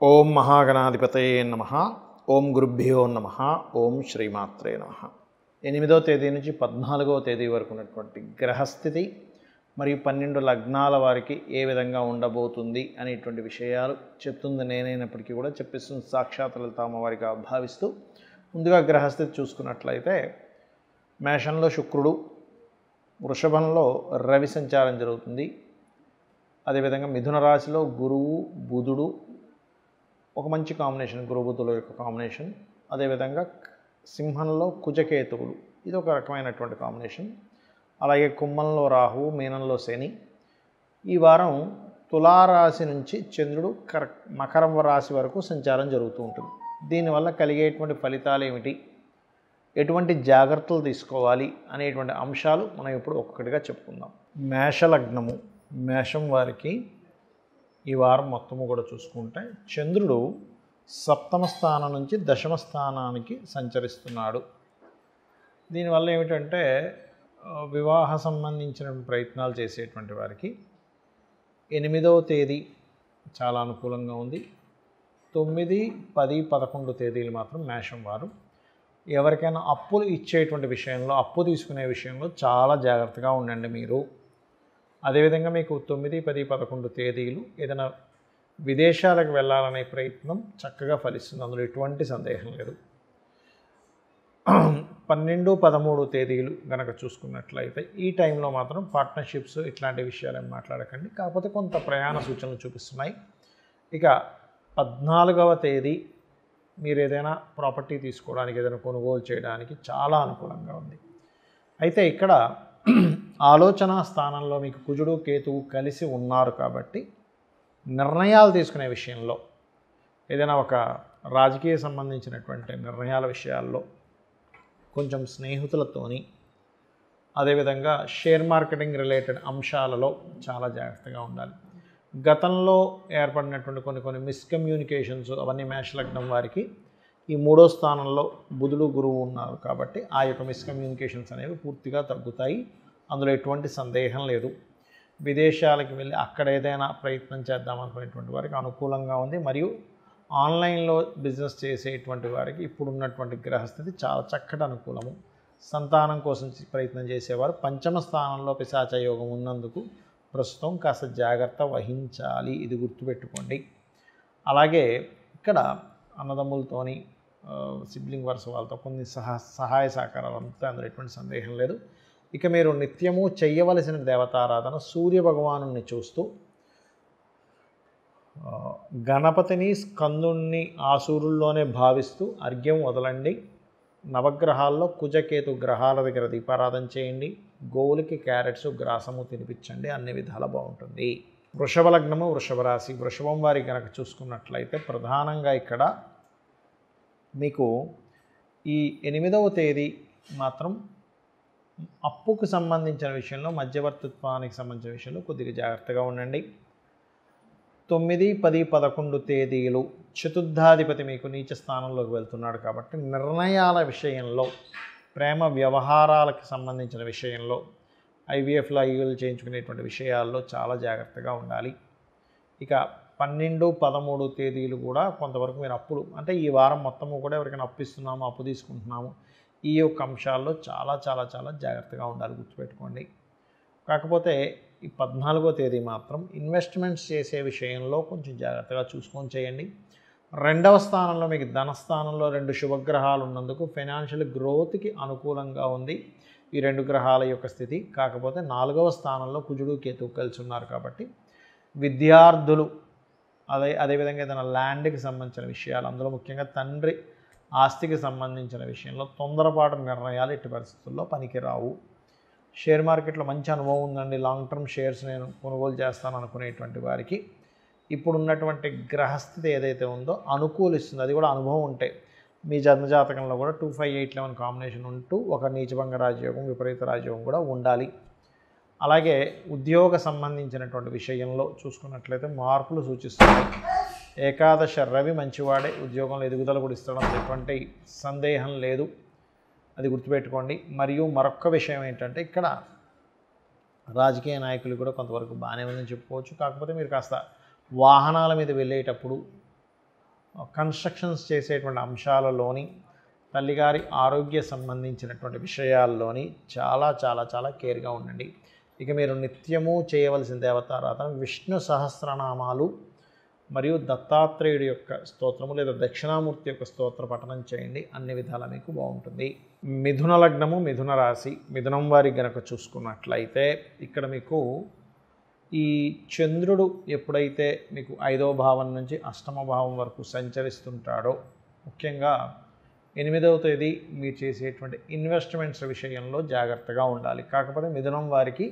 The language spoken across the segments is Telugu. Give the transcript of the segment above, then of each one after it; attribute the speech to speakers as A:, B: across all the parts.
A: ఓం మహాగణాధిపతయే నమః. ఓం గురుభ్యో నమః. ఓం శ్రీమాత్రే నమః. 8వ తేదీ నుంచి 14వ తేదీ వరకు ఉన్నటువంటి గ్రహస్థితి మరియు 12 లగ్నాల వారికి ఏ విధంగా ఉండబోతుంది అనేటువంటి విషయాలు చెప్తుంది నేనైనప్పటికీ కూడా చెప్పిస్తుంది సాక్షాత్ లలిత అమ్మవారిగా భావిస్తూ ముందుగా గ్రహస్థితి చూసుకున్నట్లయితే మేషంలో శుక్రుడు, వృషభంలో రవి సంచారం జరుగుతుంది. అదేవిధంగా మిథున రాశిలో గురువు, బుధుడు ఒక మంచి కాంబినేషన్, గురు బుధుల యొక్క కాంబినేషన్. అదేవిధంగా సింహంలో కుజకేతువులు, ఇది ఒక రకమైనటువంటి కాంబినేషన్. అలాగే కుంభంలో రాహువు, మీనంలో శని. ఈ వారం తులారాశి నుంచి చంద్రుడు మకరం రాశి వరకు సంచారం జరుగుతూ ఉంటుంది. దీనివల్ల కలిగేటువంటి ఫలితాలు ఏమిటి, ఎటువంటి జాగ్రత్తలు తీసుకోవాలి అనేటువంటి అంశాలు మనం ఇప్పుడు ఒక్కొక్కటిగా చెప్పుకుందాం. మేషలగ్నము, మేషం వారికి ఈ వారం మొత్తము కూడా చూసుకుంటే చంద్రుడు సప్తమ స్థానం నుంచి దశమ స్థానానికి సంచరిస్తున్నాడు. దీనివల్ల ఏమిటంటే వివాహ సంబంధించిన ప్రయత్నాలు చేసేటువంటి వారికి 8వ తేదీ చాలా అనుకూలంగా ఉంది. 9, 10, 11 తేదీలు మాత్రం మేషం వారు ఎవరికైనా అప్పులు ఇచ్చేటువంటి విషయంలో, అప్పు తీసుకునే విషయంలో చాలా జాగ్రత్తగా ఉండండి మీరు. అదేవిధంగా మీకు 9, 10, 11 తేదీలు ఏదైనా విదేశాలకు వెళ్ళాలనే ప్రయత్నం చక్కగా ఫలిస్తుంది, అందులో ఎటువంటి సందేహం లేదు. 12, 13 తేదీలు కనుక చూసుకున్నట్లయితే ఈ టైంలో మాత్రం పార్ట్నర్షిప్స్ ఇట్లాంటి విషయాలు మాట్లాడకండి, కాకపోతే కొంత ప్రయాణ సూచనలు చూపిస్తున్నాయి. ఇక 14వ తేదీ మీరు ఏదైనా ప్రాపర్టీ తీసుకోవడానికి, ఏదైనా కొనుగోలు చేయడానికి చాలా అనుకూలంగా ఉంది. అయితే ఇక్కడ ఆలోచన స్థానంలో మీకు కుజుడు, కేతువు కలిసి ఉన్నారు కాబట్టి నిర్ణయాలు తీసుకునే విషయంలో, ఏదైనా ఒక రాజకీయ సంబంధించినటువంటి నిర్ణయాల విషయాల్లో కొంచెం స్నేహితులతోని, అదేవిధంగా షేర్ మార్కెటింగ్ రిలేటెడ్ అంశాలలో చాలా జాగ్రత్తగా ఉండాలి. గతంలో ఏర్పడినటువంటి కొన్ని మిస్కమ్యూనికేషన్స్ అవన్నీ మేషలగ్నం వారికి ఈ 3వ స్థానంలో బుధుడు, గురువు ఉన్నారు కాబట్టి ఆ యొక్క మిస్కమ్యూనికేషన్స్ అనేవి పూర్తిగా తగ్గుతాయి, అందులో ఎటువంటి సందేహం లేదు. విదేశాలకు వెళ్ళి అక్కడ ఏదైనా ప్రయత్నం చేద్దామనుకునేటువంటి వారికి అనుకూలంగా ఉంది. మరియు ఆన్లైన్లో బిజినెస్ చేసేటువంటి వారికి ఇప్పుడున్నటువంటి గ్రహస్థితి చాలా చక్కటి అనుకూలము. సంతానం కోసం ప్రయత్నం చేసేవారు పంచమ స్థానంలో పిశాచ యోగం ఉన్నందుకు ప్రస్తుతం కాస్త జాగ్రత్త వహించాలి, ఇది గుర్తుపెట్టుకోండి. అలాగే ఇక్కడ అన్నదమ్ములతోని, సిబ్లింగ్ వరుస వాళ్ళతో కొన్ని సహాయ సహకారాలు అంతా, అందులో ఎటువంటి సందేహం లేదు. ఇక మీరు నిత్యము చెయ్యవలసిన దేవతారాధన సూర్య భగవాను చూస్తూ గణపతిని, స్కందుణ్ణి ఆ సూర్యుల్లోనే భావిస్తూ అర్ఘ్యం వదలండి. నవగ్రహాల్లో కుజకేతు గ్రహాల దగ్గర దీపారాధన చేయండి. గోవులకి క్యారెట్స్, గ్రాసము తినిపించండి, అన్ని విధాల బాగుంటుంది. వృషభ లగ్నము, వృషభ రాశి, వృషభం వారి కనుక చూసుకున్నట్లయితే ప్రధానంగా ఇక్కడ మీకు ఈ 8వ తేదీ మాత్రం అప్పుకు సంబంధించిన విషయంలో, మధ్యవర్తిత్వానికి సంబంధించిన విషయంలో కొద్దిగా జాగ్రత్తగా ఉండండి. 9, 10, 11 తేదీలు చతుర్థాధిపతి మీకు నీచ స్థానంలోకి వెళ్తున్నాడు కాబట్టి నిర్ణయాల విషయంలో, ప్రేమ వ్యవహారాలకు సంబంధించిన విషయంలో, ఐవీఎఫ్లో ఐవీఎల్ చేయించుకునేటువంటి విషయాల్లో చాలా జాగ్రత్తగా ఉండాలి. ఇక 12, 13 తేదీలు కూడా కొంతవరకు మీరు అప్పులు, అంటే ఈ వారం మొత్తము కూడా ఎవరికైనా అప్పు ఇస్తున్నాము, అప్పు తీసుకుంటున్నాము, ఈ యొక్క అంశాల్లో చాలా చాలా చాలా జాగ్రత్తగా ఉండాలి, గుర్తుపెట్టుకోండి. కాకపోతే ఈ 14వ తేదీ మాత్రం ఇన్వెస్ట్మెంట్స్ చేసే విషయంలో కొంచెం జాగ్రత్తగా చూసుకొని చేయండి. 2వ స్థానంలో మీకు ధనస్థానంలో 2 శుభగ్రహాలు ఉన్నందుకు ఫైనాన్షియల్ గ్రోత్కి అనుకూలంగా ఉంది ఈ 2 గ్రహాల యొక్క స్థితి. కాకపోతే 4వ స్థానంలో కుజుడు, కేతువు కలిసి ఉన్నారు కాబట్టి విద్యార్థులు, అదేవిధంగా ఏదైనా ల్యాండ్కి సంబంధించిన విషయాలు, అందులో ముఖ్యంగా తండ్రి ఆస్తికి సంబంధించిన విషయంలో తొందరపాటు నిర్ణయాలు ఎట్టి పరిస్థితుల్లో పనికిరావు. షేర్ మార్కెట్లో మంచి అనుభవం ఉందండి, లాంగ్ టర్మ్ షేర్స్ నేను కొనుగోలు చేస్తాను అనుకునేటువంటి వారికి ఇప్పుడున్నటువంటి గ్రహస్థితి ఏదైతే ఉందో అనుకూలిస్తుంది. అది కూడా అనుభవం ఉంటే మీ జన్మజాతకంలో కూడా 2, 5, 8, 11 కాంబినేషన్ ఉంటూ ఒక నీచభంగ రాజయోగం, విపరీత రాజయోగం కూడా ఉండాలి. అలాగే ఉద్యోగ సంబంధించినటువంటి విషయంలో చూసుకున్నట్లయితే మార్పులు సూచిస్తున్నాయి. ఏకాదశ రవి మంచివాడే, ఉద్యోగంలో ఎదుగుదల కూడా ఇస్తడం ఎటువంటి సందేహం లేదు, అది గుర్తుపెట్టుకోండి. మరియు మరొక విషయం ఏంటంటే ఇక్కడ రాజకీయ నాయకులు కూడా కొంతవరకు బాగానే ఉందని చెప్పుకోవచ్చు. కాకపోతే మీరు కాస్త వాహనాల మీద వెళ్ళేటప్పుడు కన్స్ట్రక్షన్స్ చేసేటువంటి అంశాలలోని, తల్లిగారి ఆరోగ్య సంబంధించినటువంటి విషయాల్లోని చాలా చాలా చాలా కేర్గా ఉండండి. ఇక మీరు నిత్యము చేయవలసిన దేవతారాధన విష్ణు సహస్రనామాలు మరియు దత్తాత్రేయుడి యొక్క స్తోత్రము లేదా దక్షిణామూర్తి యొక్క స్తోత్ర పఠనం చేయండి. అన్ని విధాలా మీకు బాగుంటుంది. మిథున లగ్నము, మిథున రాశి, మిథునం వారికి గనక చూసుకున్నట్లయితే ఇక్కడ మీకు ఈ చంద్రుడు ఎప్పుడైతే మీకు 5వ భావం నుంచి 8వ భావం వరకు సంచరిస్తుంటాడో, ముఖ్యంగా 8వ తేదీ మీరు చేసేటువంటి ఇన్వెస్ట్మెంట్స్ విషయంలో జాగ్రత్తగా ఉండాలి. కాకపోతే మిథునం వారికి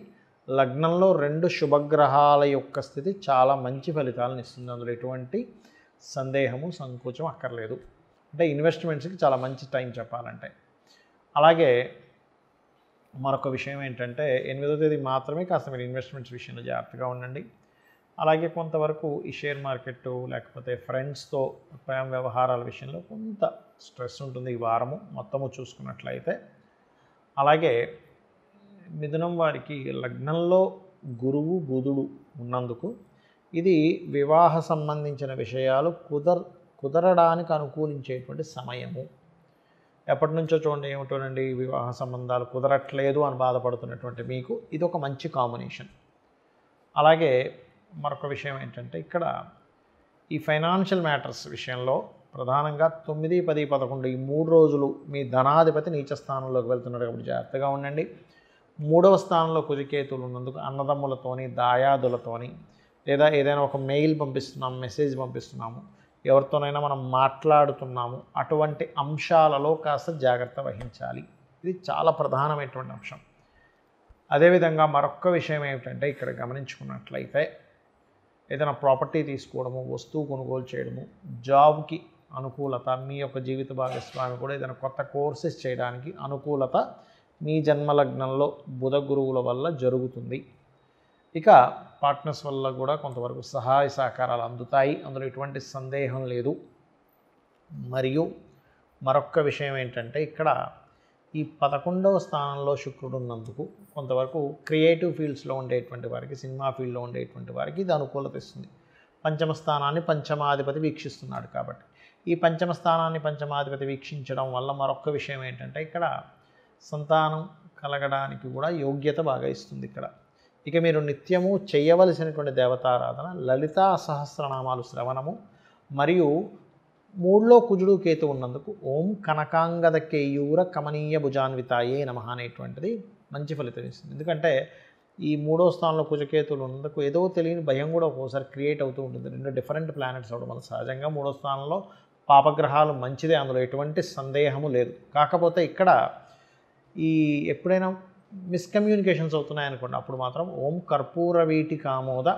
A: లగ్నంలో 2 శుభగ్రహాల యొక్క స్థితి చాలా మంచి ఫలితాలను ఇస్తుంది. అందులో ఎటువంటి సందేహము సంకోచం అక్కర్లేదు. అంటే ఇన్వెస్ట్మెంట్స్కి చాలా మంచి టైం చెప్పాలంటే. అలాగే మరొక విషయం ఏంటంటే 8వ తేదీ మాత్రమే కాస్త మీరు ఇన్వెస్ట్మెంట్స్ విషయంలో జాగ్రత్తగా ఉండండి. అలాగే కొంతవరకు ఈ షేర్ మార్కెట్ లేకపోతే ఫ్రెండ్స్తో ప్రేమ వ్యవహారాల విషయంలో కొంత స్ట్రెస్ ఉంటుంది ఈ వారము మొత్తము చూసుకున్నట్లయితే. అలాగే మిథునం వారికి లగ్నంలో గురువు బుధుడు ఉన్నందుకు ఇది వివాహ సంబంధించిన విషయాలు కుదరడానికి అనుకూలించేటువంటి సమయము. ఎప్పటి నుంచో చూడండి ఏమిటోనండి వివాహ సంబంధాలు కుదరట్లేదు అని బాధపడుతున్నటువంటి మీకు ఇది ఒక మంచి కాంబినేషన్. అలాగే మరొక విషయం ఏంటంటే ఇక్కడ ఈ ఫైనాన్షియల్ మ్యాటర్స్ విషయంలో ప్రధానంగా 9, 10, 11 ఈ 3 రోజులు మీ ధనాధిపతి నీచ స్థానంలోకి వెళ్తున్నాడు కాబట్టి జాగ్రత్తగా ఉండండి. 3వ స్థానంలో కుజకేతువులు ఉన్నందుకు అన్నదమ్ములతోని, దాయాదులతోని, లేదా ఏదైనా ఒక మెయిల్ పంపిస్తున్నాము, మెసేజ్ పంపిస్తున్నాము, ఎవరితోనైనా మనం మాట్లాడుతున్నాము, అటువంటి అంశాలలో కాస్త జాగ్రత్త వహించాలి. ఇది చాలా ప్రధానమైనటువంటి అంశం. అదేవిధంగా మరొక విషయం ఏమిటంటే ఇక్కడ గమనించుకున్నట్లయితే ఏదైనా ప్రాపర్టీ తీసుకోవడము, వస్తువు కొనుగోలు చేయడము, జాబ్కి అనుకూలత, మీ యొక్క జీవిత భాగస్వామి కూడా ఏదైనా కొత్త కోర్సెస్ చేయడానికి అనుకూలత మీ జన్మలగ్నంలో బుధ గురువుల వల్ల జరుగుతుంది. ఇక పార్ట్నర్స్ వల్ల కూడా కొంతవరకు సహాయ సహకారాలు అందుతాయి, అందులో ఎటువంటి సందేహం లేదు. మరియు మరొక విషయం ఏంటంటే ఇక్కడ ఈ 11వ స్థానంలో శుక్రుడు ఉన్నందుకు కొంతవరకు క్రియేటివ్ ఫీల్డ్స్లో ఉండేటువంటి వారికి, సినిమా ఫీల్డ్లో ఉండేటువంటి వారికి ఇది అనుకూలత ఇస్తుంది. పంచమ స్థానాన్ని పంచమాధిపతి వీక్షిస్తున్నాడు కాబట్టి ఈ పంచమ స్థానాన్ని పంచమాధిపతి వీక్షించడం వల్ల మరొక విషయం ఏంటంటే ఇక్కడ సంతానం కలగడానికి కూడా యోగ్యత బాగా ఇస్తుంది ఇక్కడ. ఇక మీరు నిత్యము చేయవలసినటువంటి దేవతారాధన లలితా సహస్రనామాలు శ్రవణము మరియు 3లో కుజుడు కేతు ఉన్నందుకు ఓం కనకాంగద కేయూర కమనీయ భుజాన్వితాయే నమః అనేటువంటిది మంచి ఫలితం ఇస్తుంది. ఎందుకంటే ఈ 3వ స్థానంలో కుజకేతువులు ఉన్నందుకు ఏదో తెలియని భయం కూడా ఒక్కోసారి క్రియేట్ అవుతూ ఉంటుంది. 2 డిఫరెంట్ ప్లానెట్స్ అవడం వల్ల సహజంగా 3వ స్థానంలో పాపగ్రహాలు మంచిదే, అందులో ఎటువంటి సందేహము లేదు. కాకపోతే ఇక్కడ ఈ ఎప్పుడైనా మిస్కమ్యూనికేషన్స్ అవుతున్నాయనుకోండి, అప్పుడు మాత్రం ఓం కర్పూర వీటి కామోద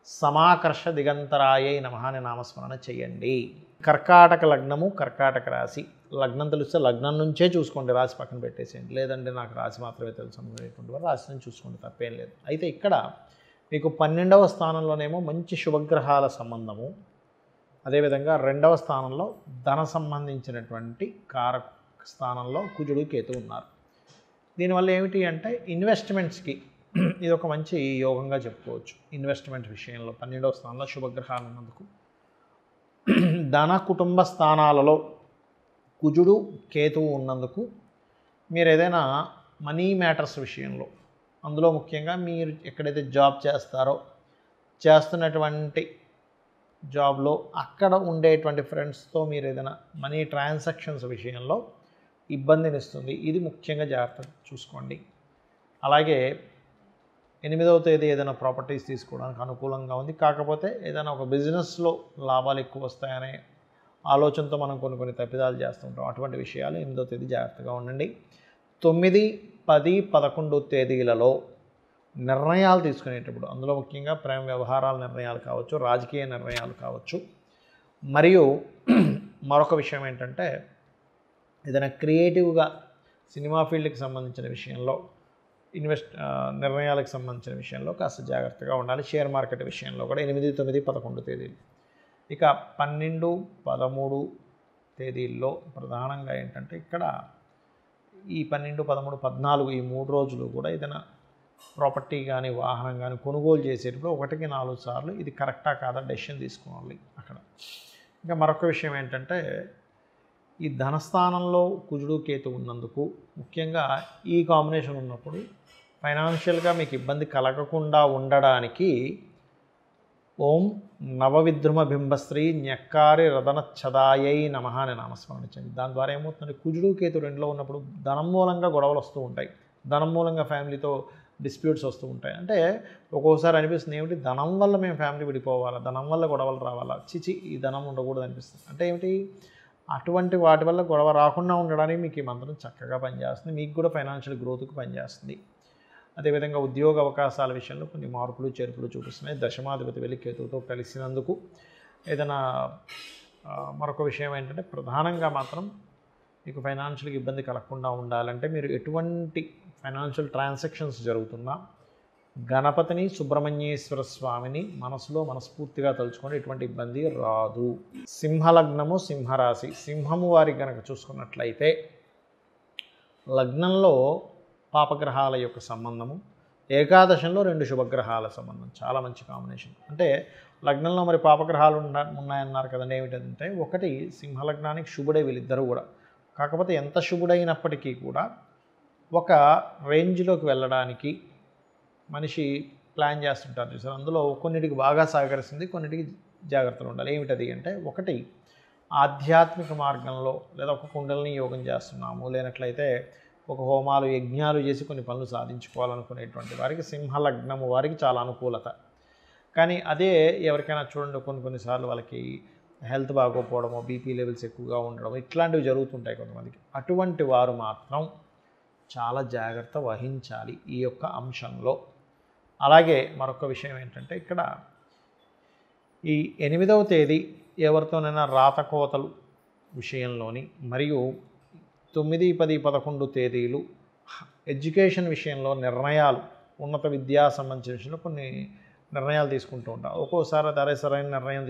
A: సమాకర్ష దిగంతరాయే నమః అనే నామస్మరణ చేయండి. కర్కాటక లగ్నము, కర్కాటక రాశి. లగ్నం తెలిస్తే లగ్నం నుంచే చూసుకోండి, రాశి పక్కన పెట్టేసేయండి. లేదంటే నాకు రాశి మాత్రమే తెలుసు అనుకునేటువంటి వారు రాశి నుంచి చూసుకోండి, తప్పేం లేదు. అయితే ఇక్కడ మీకు 12వ స్థానంలోనేమో మంచి శుభగ్రహాల సంబంధము, అదేవిధంగా 2వ స్థానంలో ధన సంబంధించినటువంటి కారక స్థానంలో కుజుడు కేతు ఉన్నారు. దీనివల్ల ఏమిటి అంటే ఇన్వెస్ట్మెంట్స్కి ఇది ఒక మంచి యోగంగా చెప్పుకోవచ్చు. ఇన్వెస్ట్మెంట్ విషయంలో 12వ స్థానంలో శుభగ్రహాలు ఉన్నందుకు ధన కుటుంబ స్థానాలలో కుజుడు కేతువు ఉన్నందుకు మీరు ఏదైనా మనీ మ్యాటర్స్ విషయంలో, అందులో ముఖ్యంగా మీరు ఎక్కడైతే జాబ్ చేస్తారో చేస్తున్నటువంటి జాబ్లో అక్కడ ఉండేటువంటి ఫ్రెండ్స్తో మీరు ఏదైనా మనీ ట్రాన్సాక్షన్స్ విషయంలో ఇబ్బందినిస్తుంది. ఇది ముఖ్యంగా జాగ్రత్త చూసుకోండి. అలాగే 8వ తేదీ ఏదైనా ప్రాపర్టీస్ తీసుకోవడానికి అనుకూలంగా ఉంది. కాకపోతే ఏదైనా ఒక బిజినెస్లో లాభాలు ఎక్కువ వస్తాయనే ఆలోచనతో మనం కొన్ని తప్పిదాలు చేస్తుంటాం. అటువంటి విషయాలు 8వ తేదీ జాగ్రత్తగా ఉండండి. 9, 10, 11 తేదీలలో నిర్ణయాలు తీసుకునేటప్పుడు, అందులో ముఖ్యంగా ప్రేమ వ్యవహారాల నిర్ణయాలు కావచ్చు, రాజకీయ నిర్ణయాలు కావచ్చు, మరియు మరొక విషయం ఏంటంటే ఏదైనా క్రియేటివ్గా సినిమా ఫీల్డ్కి సంబంధించిన విషయంలో నిర్ణయాలకు సంబంధించిన విషయంలో కాస్త జాగ్రత్తగా ఉండాలి. షేర్ మార్కెట్ విషయంలో కూడా 8, 9, 11 తేదీలు. ఇక 12, 13 తేదీల్లో ప్రధానంగా ఏంటంటే ఇక్కడ ఈ 12, 13, 14 ఈ 3 రోజులు కూడా ఏదైనా ప్రాపర్టీ కానీ వాహనం కానీ కొనుగోలు చేసేటప్పుడు 1కి 4 సార్లు ఇది కరెక్టా కాదా డెసిషన్ తీసుకోవాలి అక్కడ. ఇంకా మరొక విషయం ఏంటంటే ఈ ధనస్థానంలో కుజుడు కేతు ఉన్నందుకు ముఖ్యంగా ఈ కాంబినేషన్ ఉన్నప్పుడు ఫైనాన్షియల్గా మీకు ఇబ్బంది కలగకుండా ఉండడానికి ఓం నవవిద్రుమ బింబశ్రీ న్యక్కారి రదనచ్చదాయై నమః అని నామస్మరణించండి. దాని ద్వారా ఏమవుతుంది, కుజుడు కేతు రెండులో ఉన్నప్పుడు ధనం మూలంగా గొడవలు వస్తూ ఉంటాయి, ధనం మూలంగా ఫ్యామిలీతో డిస్ప్యూట్స్ వస్తూ ఉంటాయి. అంటే ఒక్కోసారి అనిపిస్తుంది ఏమిటి, ధనం వల్ల మేము ఫ్యామిలీ విడిపోవాలా, ధనం వల్ల గొడవలు రావాలా, చిచి ఈ ధనం ఉండకూడదు అనిపిస్తుంది. అంటే ఏమిటి, అటువంటి వాటి వల్ల గొడవ రాకుండా ఉండడానికి మీకు ఈ మంత్రం చక్కగా పనిచేస్తుంది. మీకు కూడా ఫైనాన్షియల్ గ్రోత్కి పనిచేస్తుంది. అదేవిధంగా ఉద్యోగ అవకాశాల విషయంలో కొన్ని మార్పులు చేర్పులు చూపిస్తున్నాయి. దశమాధిపతి వెళ్ళి కేతువుతో కలిసినందుకు ఏదైనా మరొక విషయం ఏంటంటే ప్రధానంగా మాత్రం మీకు ఫైనాన్షియల్గా ఇబ్బంది కలగకుండా ఉండాలంటే మీరు ఎటువంటి ఫైనాన్షియల్ ట్రాన్సాక్షన్స్ జరుగుతున్నా గణపతిని సుబ్రహ్మణ్యేశ్వర స్వామిని మనసులో మనస్ఫూర్తిగా తలుచుకొని ఎటువంటి ఇబ్బంది రాదు. సింహలగ్నము సింహరాశి, సింహము వారికి కనుక చూసుకున్నట్లయితే లగ్నంలో పాపగ్రహాల యొక్క సంబంధము, ఏకాదశంలో 2 శుభగ్రహాల సంబంధం చాలా మంచి కాంబినేషన్. అంటే లగ్నంలో మరి పాపగ్రహాలు ఉన్నాయన్నారు కదండి. ఏమిటంటే ఒకటి సింహలగ్నానికి శుభుడే వీళ్ళిద్దరూ కూడా. కాకపోతే ఎంత శుభుడైనప్పటికీ కూడా ఒక రేంజ్లోకి వెళ్ళడానికి మనిషి ప్లాన్ చేస్తుంటారు చూసారు. అందులో కొన్నిటికి బాగా సహకరిస్తుంది, కొన్నిటికి జాగ్రత్తలు ఉండాలి. ఏమిటది అంటే ఒకటి ఆధ్యాత్మిక మార్గంలో లేదా ఒక కుండలిని యోగం చేస్తున్నాము, లేనట్లయితే ఒక హోమాలు యజ్ఞాలు చేసి కొన్ని పనులు సాధించుకోవాలనుకునేటువంటి వారికి సింహలగ్నము వారికి చాలా అనుకూలత. కానీ అదే ఎవరికైనా చూడండి కొన్నిసార్లు వాళ్ళకి హెల్త్ బాగోకపోవడమో, బీపీ లెవెల్స్ ఎక్కువగా ఉండడం ఇట్లాంటివి జరుగుతుంటాయి కొంతమందికి. అటువంటి వారు మాత్రం చాలా జాగ్రత్త వహించాలి ఈ యొక్క అంశంలో. అలాగే మరొక విషయం ఏంటంటే ఇక్కడ ఈ 8వ తేదీ ఎవరితోనైనా రాతకోతలు విషయంలోని మరియు 9, 10, 11 తేదీలు ఎడ్యుకేషన్ విషయంలో నిర్ణయాలు, ఉన్నత విద్యా సంబంధించిన విషయంలో కొన్ని నిర్ణయాలు తీసుకుంటూ ఉంటాం. ఒక్కోసారి అదే సరైన నిర్ణయం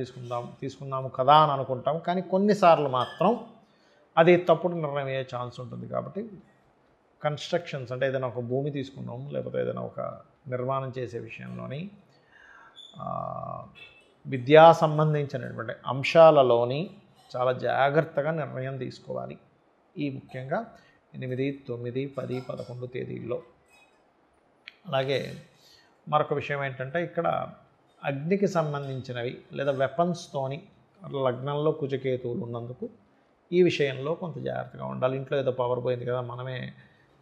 A: తీసుకుందాము కదా అని అనుకుంటాం, కానీ కొన్నిసార్లు మాత్రం అది తప్పుడు నిర్ణయం అయ్యే ఛాన్స్ ఉంటుంది. కాబట్టి కన్స్ట్రక్షన్స్ అంటే ఏదైనా ఒక భూమి తీసుకున్నాము, లేకపోతే ఏదైనా ఒక నిర్మాణం చేసే విషయంలోని విద్యా సంబంధించినటువంటి అంశాలలోని చాలా జాగ్రత్తగా నిర్ణయం తీసుకోవాలి. ఈ ముఖ్యంగా 8, 9, 10, 11 తేదీల్లో. అలాగే మరొక విషయం ఏంటంటే ఇక్కడ అగ్నికి సంబంధించినవి లేదా వెపన్స్తోని లగ్నంలో కుజకేతువులు ఉన్నందుకు ఈ విషయంలో కొంత జాగ్రత్తగా ఉండాలి. ఇంట్లో ఏదో పవర్ పోయింది కదా, మనమే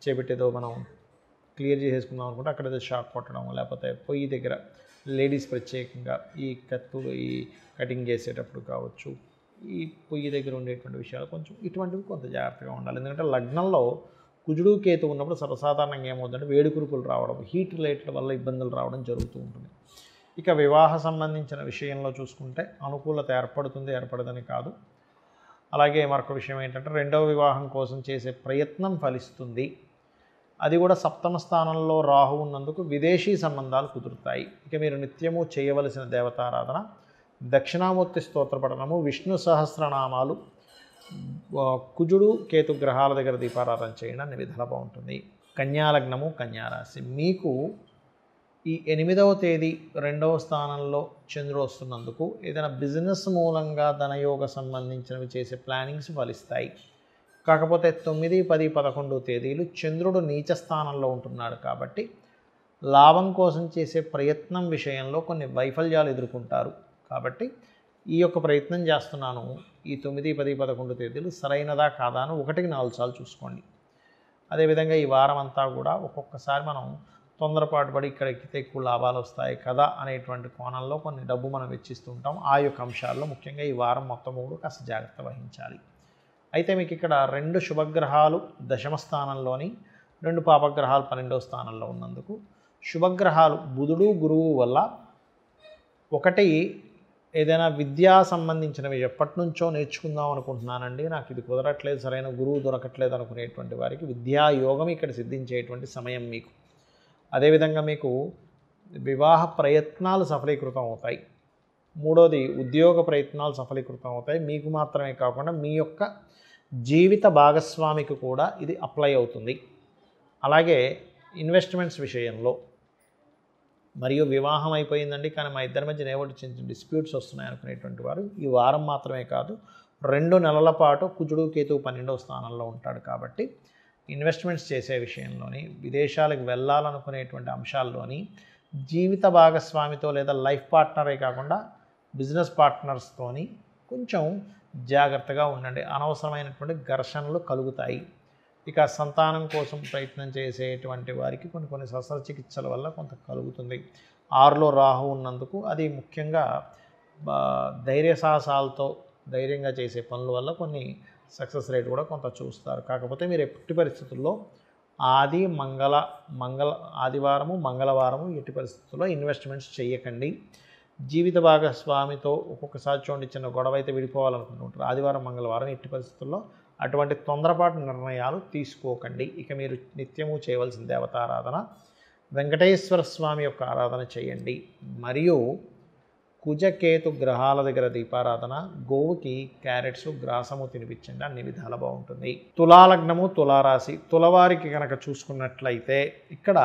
A: చేపెట్టేదో మనం క్లియర్ చేసేసుకుందాం అనుకుంటే అక్కడ ఏదో షాక్ కొట్టడం, లేకపోతే పొయ్యి దగ్గర లేడీస్ ప్రత్యేకంగా ఈ కత్తులు ఈ కటింగ్ చేసేటప్పుడు కావచ్చు, ఈ పొయ్యి దగ్గర ఉండేటువంటి విషయాలు కొంచెం ఇటువంటివి కొంత జాగ్రత్తగా ఉండాలి. ఎందుకంటే లగ్నంలో కుజుడు కేతు ఉన్నప్పుడు సర్వసాధారణంగా ఏమవుతుందంటే వేడికురుపులు రావడం, హీట్ రిలేటెడ్ వల్ల ఇబ్బందులు రావడం జరుగుతూ ఉంటుంది. ఇక వివాహ సంబంధించిన విషయంలో చూసుకుంటే అనుకూలత ఏర్పడదని కాదు. అలాగే మరొక విషయం ఏంటంటే 2వ వివాహం కోసం చేసే ప్రయత్నం ఫలిస్తుంది. అది కూడా 7వ స్థానంలో రాహు ఉన్నందుకు విదేశీ సంబంధాలు కుదురుతాయి. ఇక మీరు నిత్యము చేయవలసిన దేవతారాధన దక్షిణామూర్తి స్తోత్ర పఠనము, విష్ణు సహస్రనామాలు, కుజుడు కేతు గ్రహాల దగ్గర దీపారాధన చేయడం అన్ని విధాలా బాగుంటుంది. కన్యాలగ్నము కన్యారాశి, మీకు ఈ 8వ తేదీ 2వ స్థానంలో చంద్రుడు వస్తున్నందుకు ఏదైనా బిజినెస్ మూలంగా ధనయోగ సంబంధించినవి చేసే ప్లానింగ్స్ ఫలిస్తాయి. కాకపోతే 9, 10, 11 తేదీలు చంద్రుడు నీచ స్థానంలో ఉంటున్నాడు కాబట్టి లాభం కోసం చేసే ప్రయత్నం విషయంలో కొన్ని వైఫల్యాలు ఎదుర్కొంటారు. కాబట్టి ఈ యొక్క ప్రయత్నం చేస్తున్నాను, ఈ 9, 10, 11 తేదీలు సరైనదా కాదా అని 1కి 4 సార్లు చూసుకోండి. అదేవిధంగా ఈ వారం అంతా కూడా ఒక్కొక్కసారి మనం తొందరపాటు పడి ఇక్కడ ఎక్కితే ఎక్కువ లాభాలు వస్తాయి కదా అనేటువంటి కోణంలో కొన్ని డబ్బు మనం వెచ్చిస్తూ ఉంటాం. ఆ యొక్క అంశాల్లో ముఖ్యంగా ఈ వారం మొత్తం కూడా కాస్త జాగ్రత్త వహించాలి. అయితే మీకు ఇక్కడ 2 శుభగ్రహాలు దశమ స్థానంలోని, 2 పాపగ్రహాలు 12వ స్థానంలో ఉన్నందుకు శుభగ్రహాలు బుధుడు గురువు వల్ల ఒకటి ఏదైనా విద్యా సంబంధించినవి ఎప్పటి నుంచో నేర్చుకుందాం అనుకుంటున్నానండి, నాకు ఇది కుదరట్లేదు, సరైన గురువు దొరకట్లేదు అనుకునేటువంటి వారికి విద్యాయోగం ఇక్కడ సిద్ధించేటువంటి సమయం మీకు. అదేవిధంగా మీకు వివాహ ప్రయత్నాలు సఫలీకృతం అవుతాయి. 3వది ఉద్యోగ ప్రయత్నాలు సఫలీకృతం అవుతాయి. మీకు మాత్రమే కాకుండా మీ యొక్క జీవిత భాగస్వామికి కూడా ఇది అప్లై అవుతుంది. అలాగే ఇన్వెస్ట్మెంట్స్ విషయంలో మరియు వివాహం అయిపోయిందండి కానీ మా ఇద్దరి మధ్య ఏవో చిన్న డిస్ప్యూట్స్ వస్తున్నాయి అనుకునేటువంటి వారు ఈ వారం మాత్రమే కాదు 2 నెలల పాటు కుజుడు కేతువు 12వ స్థానంలో ఉంటాడు కాబట్టి ఇన్వెస్ట్మెంట్స్ చేసే విషయంలోని విదేశాలకు వెళ్ళాలనుకునేటువంటి అంశాల్లోని జీవిత భాగస్వామితో లేదా లైఫ్ పార్ట్నరే కాకుండా బిజినెస్ పార్ట్నర్స్తోని కొంచెం జాగ్రత్తగా ఉండండి. అనవసరమైనటువంటి ఘర్షణలు కలుగుతాయి. ఇక సంతానం కోసం ప్రయత్నం చేసేటువంటి వారికి కొన్ని శస్త్రచికిత్సల వల్ల కొంత కలుగుతుంది. 6లో రాహు ఉన్నందుకు అది ముఖ్యంగా ధైర్య సాహసాలతో ధైర్యంగా చేసే పనుల వల్ల కొన్ని సక్సెస్ రేట్ కూడా కొంత చూస్తారు. కాకపోతే మీరు ఎట్టి పరిస్థితుల్లో ఆదివారము మంగళవారము ఎట్టి పరిస్థితుల్లో ఇన్వెస్ట్మెంట్స్ చేయకండి. జీవిత భాగస్వామితో ఒక్కొక్కసారి చూడండి చిన్న గొడవ అయితే విడిపోవాలనుకుంటుంటారు. ఆదివారం మంగళవారం ఎట్టి పరిస్థితుల్లో అటువంటి తొందరపాటు నిర్ణయాలు తీసుకోకండి. ఇక మీరు నిత్యము చేయవలసిన దేవతారాధన వెంకటేశ్వర స్వామి యొక్క ఆరాధన చేయండి. మరియు కుజకేతు గ్రహాల దగ్గర దీపారాధన, గోవుకి క్యారెట్స్ గ్రాసము తినిపించండి. అన్ని విధాలు బాగుంటుంది. తులాలగ్నము తులారాశి తులవారికి కనుక చూసుకున్నట్లయితే ఇక్కడ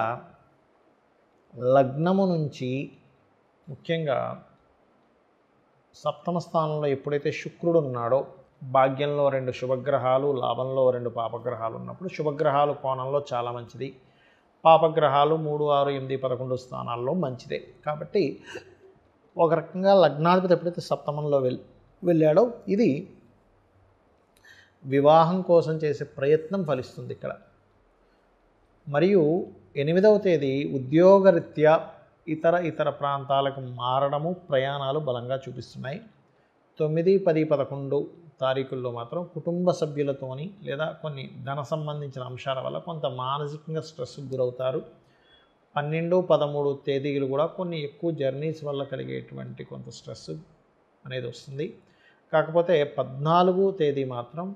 A: లగ్నము నుంచి ముఖ్యంగా సప్తమ స్థానంలో ఎప్పుడైతే శుక్రుడు ఉన్నాడో భాగ్యంలో 2 శుభగ్రహాలు లాభంలో 2 పాపగ్రహాలు ఉన్నప్పుడు శుభగ్రహాలు కోణంలో చాలా మంచిది. పాపగ్రహాలు 3, 6, 8, 11 స్థానాల్లో మంచిదే. కాబట్టి ఒక రకంగా లగ్నాధిపతి ఎప్పుడైతే సప్తమంలో వెళ్ళాడో ఇది వివాహం కోసం చేసే ప్రయత్నం ఫలిస్తుంది ఇక్కడ. మరియు 8వ తేదీ ఉద్యోగరీత్యా ఇతర ప్రాంతాలకు మారడము ప్రయాణాలు బలంగా చూపిస్తున్నాయి. 9, 10, 11 తారీఖుల్లో మాత్రం కుటుంబ సభ్యులతోని లేదా కొన్ని ధన సంబంధించిన అంశాల వల్ల కొంత మానసికంగా స్ట్రెస్కి గురవుతారు. 12, 13 తేదీలు కూడా కొన్ని ఎక్కువ జర్నీస్ వల్ల కలిగేటువంటి కొంత స్ట్రెస్ అనేది వస్తుంది. కాకపోతే 14వ తేదీ మాత్రం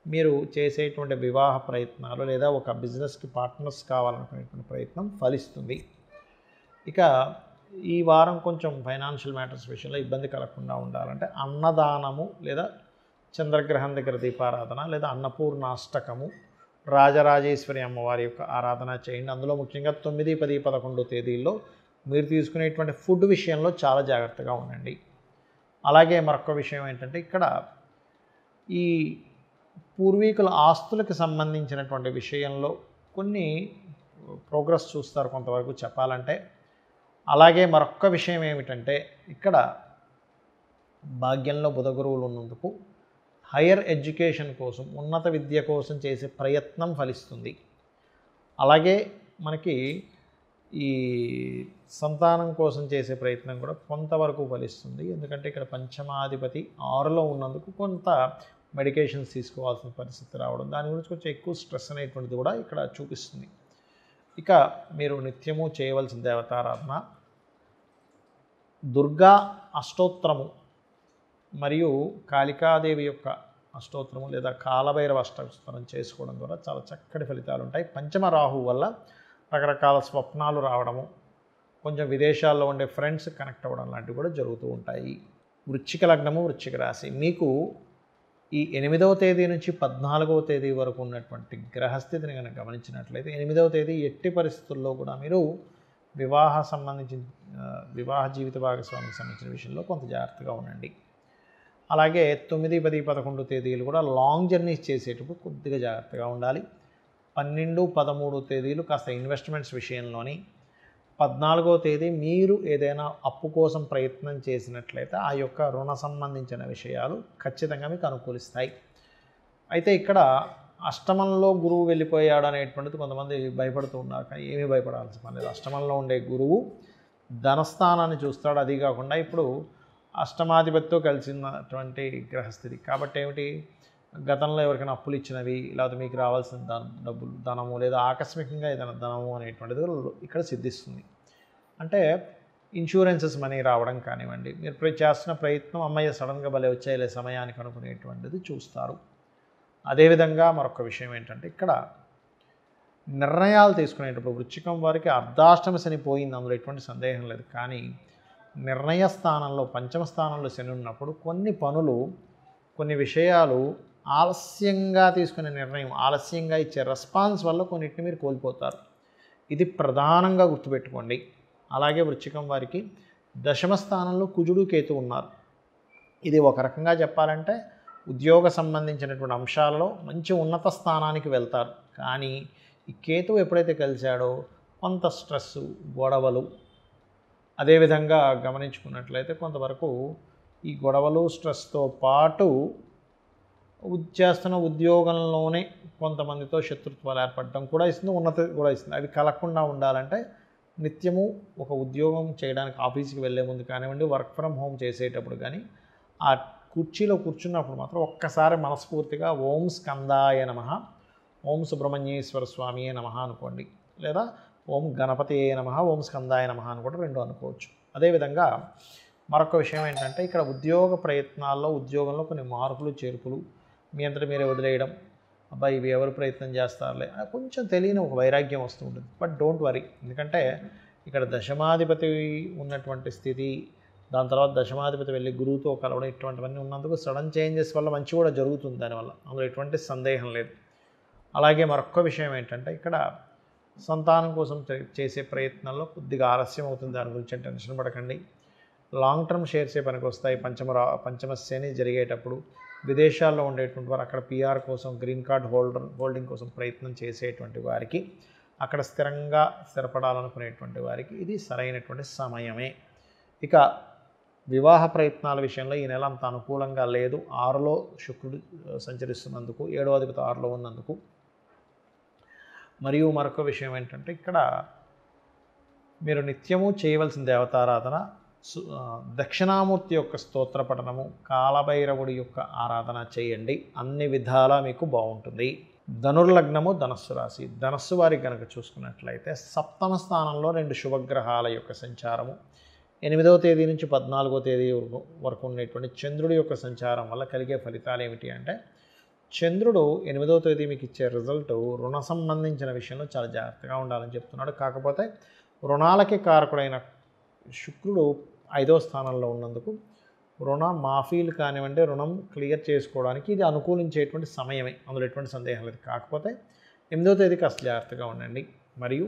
A: మీరు చేసేటువంటి వివాహ ప్రయత్నాలు లేదా ఒక బిజినెస్కి పార్ట్నర్స్ కావాలనుకునేటువంటి ప్రయత్నం ఫలిస్తుంది. ఇక ఈ వారం కొంచెం ఫైనాన్షియల్ మ్యాటర్స్ విషయంలో ఇబ్బంది కలగకుండా ఉండాలంటే అన్నదానము లేదా చంద్రగ్రహం దగ్గర దీపారాధన లేదా అన్నపూర్ణాష్టకము రాజరాజేశ్వరి అమ్మవారి యొక్క ఆరాధన చేయండి. అందులో ముఖ్యంగా 9, 10, 11 తేదీల్లో మీరు తీసుకునేటువంటి ఫుడ్ విషయంలో చాలా జాగ్రత్తగా ఉండండి. అలాగే మరొక విషయం ఏంటంటే ఇక్కడ ఈ పూర్వీకుల ఆస్తులకు సంబంధించినటువంటి విషయంలో కొన్ని ప్రోగ్రెస్ చూస్తారు కొంతవరకు చెప్పాలంటే. అలాగే మరొక విషయం ఏమిటంటే ఇక్కడ భాగ్యంలో బుధ గురువులు ఉన్నందుకు హయ్యర్ ఎడ్యుకేషన్ కోసం ఉన్నత విద్య కోసం చేసే ప్రయత్నం ఫలిస్తుంది. అలాగే మనకి ఈ సంతానం కోసం చేసే ప్రయత్నం కూడా కొంతవరకు ఫలిస్తుంది. ఎందుకంటే ఇక్కడ పంచమాధిపతి 6లో ఉన్నందుకు కొంత మెడికేషన్స్ తీసుకోవాల్సిన పరిస్థితి రావడం దాని గురించి కొంచెం ఎక్కువ స్ట్రెస్ అనేటువంటిది కూడా ఇక్కడ చూపిస్తుంది. ఇక మీరు నిత్యము చేయవలసిన దేవతారాధన దుర్గా అష్టోత్తరము మరియు కాళికాదేవి యొక్క అష్టోత్తరము లేదా కాలభైరవ అష్టోత్తరం చేసుకోవడం ద్వారా చాలా చక్కటి ఫలితాలు ఉంటాయి. పంచమ రాహు వల్ల రకరకాల స్వప్నాలు రావడము, కొంచెం విదేశాల్లో ఉండే ఫ్రెండ్స్ కనెక్ట్ అవ్వడం లాంటివి కూడా జరుగుతూ ఉంటాయి. వృశ్చిక లగ్నము వృశ్చిక రాశి మీకు ఈ 8వ తేదీ నుంచి 14వ తేదీ వరకు ఉన్నటువంటి గ్రహస్థితిని కనుక గమనించినట్లయితే 8వ తేదీ ఎట్టి పరిస్థితుల్లో కూడా మీరు వివాహ జీవిత భాగస్వామికి సంబంధించిన విషయంలో కొంత జాగ్రత్తగా ఉండండి. అలాగే 9, 10, 11 తేదీలు కూడా లాంగ్ జర్నీస్ చేసేటప్పుడు కొద్దిగా జాగ్రత్తగా ఉండాలి. 12, 13 తేదీలు కాస్త ఇన్వెస్ట్మెంట్స్ విషయంలోని 14వ తేదీ మీరు ఏదైనా అప్పు కోసం ప్రయత్నం చేసినట్లయితే ఆ యొక్క రుణ సంబంధించిన విషయాలు ఖచ్చితంగా మీకు అనుకూలిస్తాయి. అయితే ఇక్కడ అష్టమంలో గురువు వెళ్ళిపోయాడు అనేటువంటిది కొంతమంది భయపడుతూ ఉన్నారు. కానీ ఏమీ భయపడాల్సిన పని లేదు. అష్టమంలో ఉండే గురువు ధనస్థానాన్ని చూస్తాడు. అది కాకుండా ఇప్పుడు అష్టమాధిపతితో కలిసినటువంటి గ్రహస్థితి కాబట్టి ఏమిటి గతంలో ఎవరికైనా అప్పులు ఇచ్చినవి లేకపోతే మీకు రావాల్సిన ధనము లేదా ఆకస్మికంగా ఏదైనా ధనము అనేటువంటిది ఇక్కడ సిద్ధిస్తుంది. అంటే ఇన్సూరెన్సెస్ మనీ రావడం కానివ్వండి, మీరు చేస్తున్న ప్రయత్నం అమ్మయ్య సడన్గా భలే వచ్చేలే సమయానికి అనుకునేటువంటిది చూస్తారు. అదేవిధంగా మరొక విషయం ఏంటంటే ఇక్కడ నిర్ణయాలు తీసుకునేటప్పుడు వృశ్చికం వారికి అర్ధాష్టమ శని పోయింది, అందులో ఎటువంటి సందేహం లేదు. కానీ నిర్ణయ స్థానంలో పంచమ స్థానంలో శని ఉన్నప్పుడు కొన్ని పనులు కొన్ని విషయాలు ఆలస్యంగా తీసుకునే నిర్ణయం ఆలస్యంగా ఇచ్చే రెస్పాన్స్ వల్ల కొన్నిటిని మీరు కోల్పోతారు. ఇది ప్రధానంగా గుర్తుపెట్టుకోండి. అలాగే వృశ్చికం వారికి దశమ స్థానంలో కుజుడు కేతు ఉన్నారు. ఇది ఒక రకంగా చెప్పాలంటే ఉద్యోగ సంబంధించినటువంటి అంశాలలో మంచి ఉన్నత స్థానానికి వెళ్తారు. కానీ ఈ కేతువు ఎప్పుడైతే కలిశాడో కొంత స్ట్రెస్సు, గొడవలు, అదేవిధంగా గమనించుకున్నట్లయితే కొంతవరకు ఈ గొడవలు స్ట్రెస్తో పాటు చేస్తున్న ఉద్యోగంలోనే కొంతమందితో శత్రుత్వాలు ఏర్పడడం కూడా ఇస్తుంది, ఉన్నతి కూడా ఇస్తుంది. అవి కలగకుండా ఉండాలంటే నిత్యము ఒక ఉద్యోగం చేయడానికి ఆఫీస్కి వెళ్ళే ముందు కానివ్వండి, వర్క్ ఫ్రమ్ హోమ్ చేసేటప్పుడు కానీ ఆ కుర్చీలో కూర్చున్నప్పుడు మాత్రం ఒక్కసారి మనస్ఫూర్తిగా ఓం స్కందాయ నమః, ఓం సుబ్రహ్మణ్యేశ్వర స్వామియే నమః అనుకోండి, లేదా ఓం గణపతియే నమః, ఓం స్కందాయ నమః అని కూడా రెండు అనుకోవచ్చు. అదేవిధంగా మరొక విషయం ఏంటంటే ఇక్కడ ఉద్యోగ ప్రయత్నాల్లో ఉద్యోగంలో కొన్ని మార్పులు చేర్పులు మీ అంతటి మీరే వదిలేయడం, అబ్బాయి ఇవి ఎవరు ప్రయత్నం చేస్తారులే కొంచెం తెలియని ఒక వైరాగ్యం వస్తూ ఉంటుంది. బట్ డోంట్ వరీ, ఎందుకంటే ఇక్కడ దశమాధిపతి ఉన్నటువంటి స్థితి, దాని తర్వాత దశమాధిపతి వెళ్ళి గురువుతో కలవడం ఇటువంటివన్నీ ఉన్నందుకు సడన్ చేంజెస్ వల్ల మంచి కూడా జరుగుతుంది దానివల్ల, అందులో ఎటువంటి సందేహం లేదు. అలాగే మరొక విషయం ఏంటంటే ఇక్కడ సంతానం కోసం చేసే ప్రయత్నాల్లో కొద్దిగా ఆలస్యం అవుతుంది, దాని గురించి టెన్షన్ పడకండి. లాంగ్ టర్మ్ షేర్సే పనికి వస్తాయి. పంచమ శని జరిగేటప్పుడు విదేశాల్లో ఉండేటువంటి వారు అక్కడ పిఆర్ కోసం, గ్రీన్ కార్డ్ హోల్డింగ్ కోసం ప్రయత్నం చేసేటువంటి వారికి, అక్కడ స్థిరపడాలనుకునేటువంటి వారికి ఇది సరైనటువంటి సమయమే. ఇక వివాహ ప్రయత్నాల విషయంలో ఈ నెల అంత అనుకూలంగా లేదు. 6లో శుక్రుడు సంచరిస్తున్నందుకు, 7వ అధిపతి 6లో ఉన్నందుకు. మరియు మరొక విషయం ఏంటంటే ఇక్కడ మీరు నిత్యము చేయవలసిన దేవతారాధన దక్షిణామూర్తి యొక్క స్తోత్ర పఠనము, కాలభైరవుడి యొక్క ఆరాధన చేయండి, అన్ని విధాలా మీకు బాగుంటుంది. ధనుర్లగ్నము ధనస్సు రాశి, ధనస్సు వారికి కనుక చూసుకున్నట్లయితే సప్తమ స్థానంలో 2 శుభగ్రహాల యొక్క సంచారము, 8వ తేదీ నుంచి 14వ తేదీ వరకు ఉండేటువంటి చంద్రుడి యొక్క సంచారం వల్ల కలిగే ఫలితాలు ఏమిటి అంటే, చంద్రుడు 8వ తేదీ మీకు ఇచ్చే రిజల్ట్ రుణ సంబంధించిన విషయంలో చాలా జాగ్రత్తగా ఉండాలని చెప్తున్నాడు. కాకపోతే రుణాలకి కారకుడైన శుక్రుడు 5వ స్థానంలో ఉన్నందుకు రుణ మాఫీలు కానివ్వండి, రుణం క్లియర్ చేసుకోవడానికి ఇది అనుకూలించేటువంటి సమయమే, అందులో ఎటువంటి సందేహం లేదు. కాకపోతే 8వ తేదీకి అసలు జాగ్రత్తగా ఉండండి. మరియు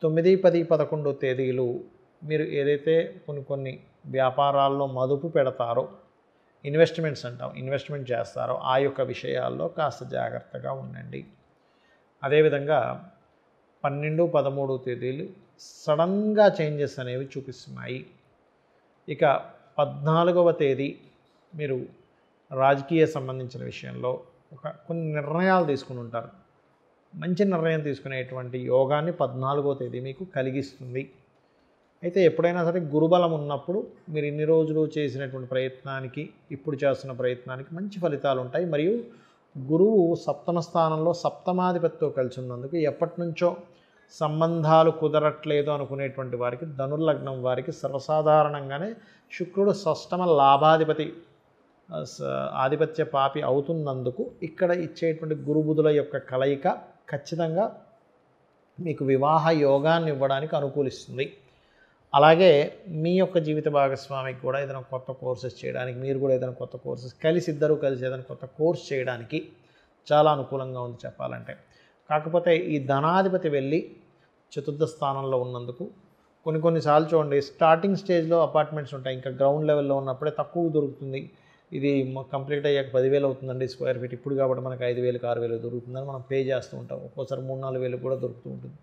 A: 9, 10, 11 తేదీలు మీరు ఏదైతే కొన్ని వ్యాపారాల్లో మదుపు పెడతారో, ఇన్వెస్ట్మెంట్స్ అంటాం, ఇన్వెస్ట్మెంట్ చేస్తారో ఆ యొక్క విషయాల్లో కాస్త జాగ్రత్తగా ఉండండి. అదేవిధంగా 12, 13 తేదీలు సడన్గా చేంజెస్ అనేవి చూపిస్తున్నాయి. ఇక 14వ తేదీ మీరు రాజకీయ సంబంధించిన విషయంలో కొన్ని నిర్ణయాలు తీసుకుని ఉంటారు. మంచి నిర్ణయం తీసుకునేటువంటి యోగాన్ని 14వ తేదీ మీకు కలిగిస్తుంది. అయితే ఎప్పుడైనా సరే గురుబలం ఉన్నప్పుడు మీరు ఇన్ని రోజులు చేసినటువంటి ప్రయత్నానికి, ఇప్పుడు చేస్తున్న ప్రయత్నానికి మంచి ఫలితాలు ఉంటాయి. మరియు గురువు సప్తమ స్థానంలో సప్తమాధిపతితో కలిసి ఉన్నందుకు ఎప్పటి నుంచో సంబంధాలు కుదరట్లేదు అనుకునేటువంటి వారికి, ధనుర్లగ్నం వారికి సర్వసాధారణంగానే శుక్రుడు షష్టమ లాభాధిపతి ఆధిపత్య పాపి అవుతున్నందుకు ఇక్కడ ఇచ్చేటువంటి గురుబుధుల యొక్క కలయిక ఖచ్చితంగా మీకు వివాహ యోగాన్ని ఇవ్వడానికి అనుకూలిస్తుంది. అలాగే మీ యొక్క జీవిత భాగస్వామికి కూడా ఏదైనా కొత్త కోర్సెస్ చేయడానికి, మీరు కూడా ఏదైనా కొత్త కోర్సెస్ ఇద్దరు కలిసి ఏదైనా కొత్త కోర్స్ చేయడానికి చాలా అనుకూలంగా ఉంది చెప్పాలంటే. కాకపోతే ఈ ధనాధిపతి వెళ్ళి చతుర్థ స్థానంలో ఉన్నందుకు కొన్నిసార్లు చూడండి, స్టార్టింగ్ స్టేజ్లో అపార్ట్మెంట్స్ ఉంటాయి, ఇంకా గ్రౌండ్ లెవెల్లో ఉన్నప్పుడే తక్కువ దొరుకుతుంది. ఇది కంప్లీట్ అయ్యాక 10,000 అవుతుందండి స్క్వేర్ ఫీట్, ఇప్పుడు కాబట్టి మనకు 5,000, 6,000 దొరుకుతుందని మనం పే చేస్తూ ఉంటాం. ఒక్కోసారి 3,000, 4,000 కూడా దొరుకుతూ ఉంటుంది.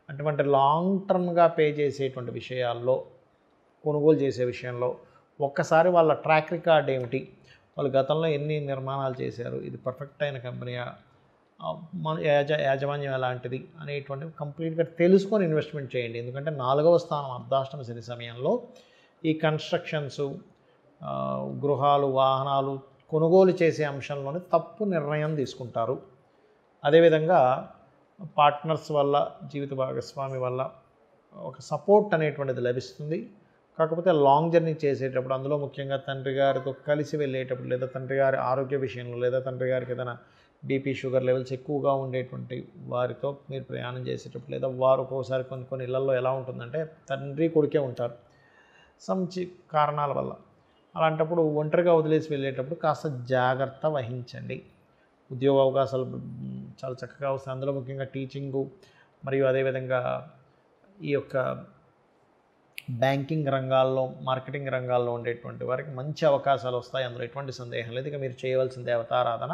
A: అటువంటి లాంగ్ టర్మ్గా పే చేసేటువంటి విషయాల్లో, కొనుగోలు చేసే విషయంలో ఒక్కసారి వాళ్ళ ట్రాక్ రికార్డ్ ఏమిటి, వాళ్ళు గతంలో ఎన్ని నిర్మాణాలు చేశారు, ఇది పర్ఫెక్ట్ అయిన కంపెనీయా, మన యాజమాన్యం ఎలాంటిది అనేటువంటివి కంప్లీట్గా తెలుసుకొని ఇన్వెస్ట్మెంట్ చేయండి. ఎందుకంటే 4వ స్థానం అర్ధాష్టమ శని సమయంలో ఈ కన్స్ట్రక్షన్స్, గృహాలు, వాహనాలు కొనుగోలు చేసే అంశంలోనే తప్పు నిర్ణయం తీసుకుంటారు. అదేవిధంగా పార్ట్నర్స్ వల్ల, జీవిత భాగస్వామి వల్ల ఒక సపోర్ట్ అనేటువంటిది లభిస్తుంది. కాకపోతే లాంగ్ జర్నీ చేసేటప్పుడు, అందులో ముఖ్యంగా తండ్రి గారితో కలిసి వెళ్ళేటప్పుడు, లేదా తండ్రి గారి ఆరోగ్య విషయంలో, లేదా తండ్రి గారికి ఏదైనా బీపీ, షుగర్ లెవెల్స్ ఎక్కువగా ఉండేటువంటి వారితో మీరు ప్రయాణం చేసేటప్పుడు, లేదా వారు ఒక్కోసారి కొన్ని ఇళ్లలో ఎలా ఉంటుందంటే తండ్రి కొడుకే ఉంటారు కారణాల వల్ల. అలాంటప్పుడు ఒంటరిగా వదిలేసి వెళ్ళేటప్పుడు కాస్త జాగ్రత్త వహించండి. ఉద్యోగ అవకాశాలు చాలా చక్కగా వస్తాయి, అందులో ముఖ్యంగా టీచింగు, మరియు అదేవిధంగా ఈ యొక్క బ్యాంకింగ్ రంగాల్లో, మార్కెటింగ్ రంగాల్లో ఉండేటువంటి వారికి మంచి అవకాశాలు వస్తాయి. అందులో ఎటువంటి సందేహం లేదు. ఇక మీరు చేయవలసిన దేవతారాధన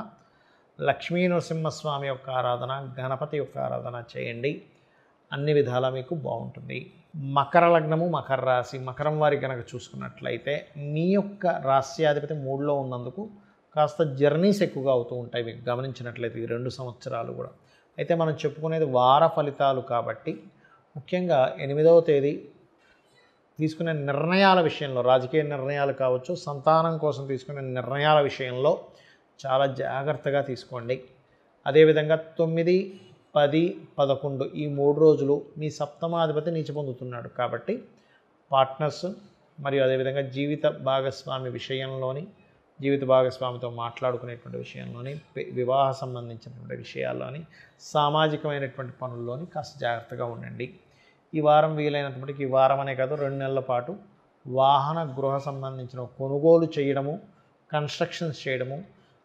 A: లక్ష్మీ నరసింహస్వామి యొక్క ఆరాధన, గణపతి యొక్క ఆరాధన చేయండి. అన్ని విధాలా మీకు బాగుంటుంది. మకర లగ్నము, మకర రాశి, మకరం వారి కనుక చూసుకున్నట్లయితే మీ యొక్క రాశ్యాధిపతి 3లో ఉన్నందుకు కాస్త జర్నీస్ ఎక్కువగా అవుతూ ఉంటాయి మీకు గమనించినట్లయితే ఈ 2 సంవత్సరాలు కూడా. అయితే మనం చెప్పుకునేది వార ఫలితాలు కాబట్టి ముఖ్యంగా 8వ తేదీ తీసుకునే నిర్ణయాల విషయంలో, రాజకీయ నిర్ణయాలు కావచ్చు, సంతానం కోసం తీసుకునే నిర్ణయాల విషయంలో చాలా జాగ్రత్తగా తీసుకోండి. అదేవిధంగా 9, 10, 11 ఈ 3 రోజులు మీ సప్తమాధిపతి నీచ పొందుతున్నాడు కాబట్టి పార్ట్నర్స్ మరియు అదేవిధంగా జీవిత భాగస్వామి విషయంలోని, జీవిత భాగస్వామితో మాట్లాడుకునేటువంటి విషయంలోని, వివాహ సంబంధించినటువంటి విషయాల్లోని, సామాజికమైనటువంటి పనుల్లోని కాస్త జాగ్రత్తగా ఉండండి. ఈ వారం వీలైనప్పటికీ, ఈ వారం అనే కాదు 2 నెలల పాటు వాహన గృహ సంబంధించిన కొనుగోలు చేయడము, కన్స్ట్రక్షన్స్ చేయడము,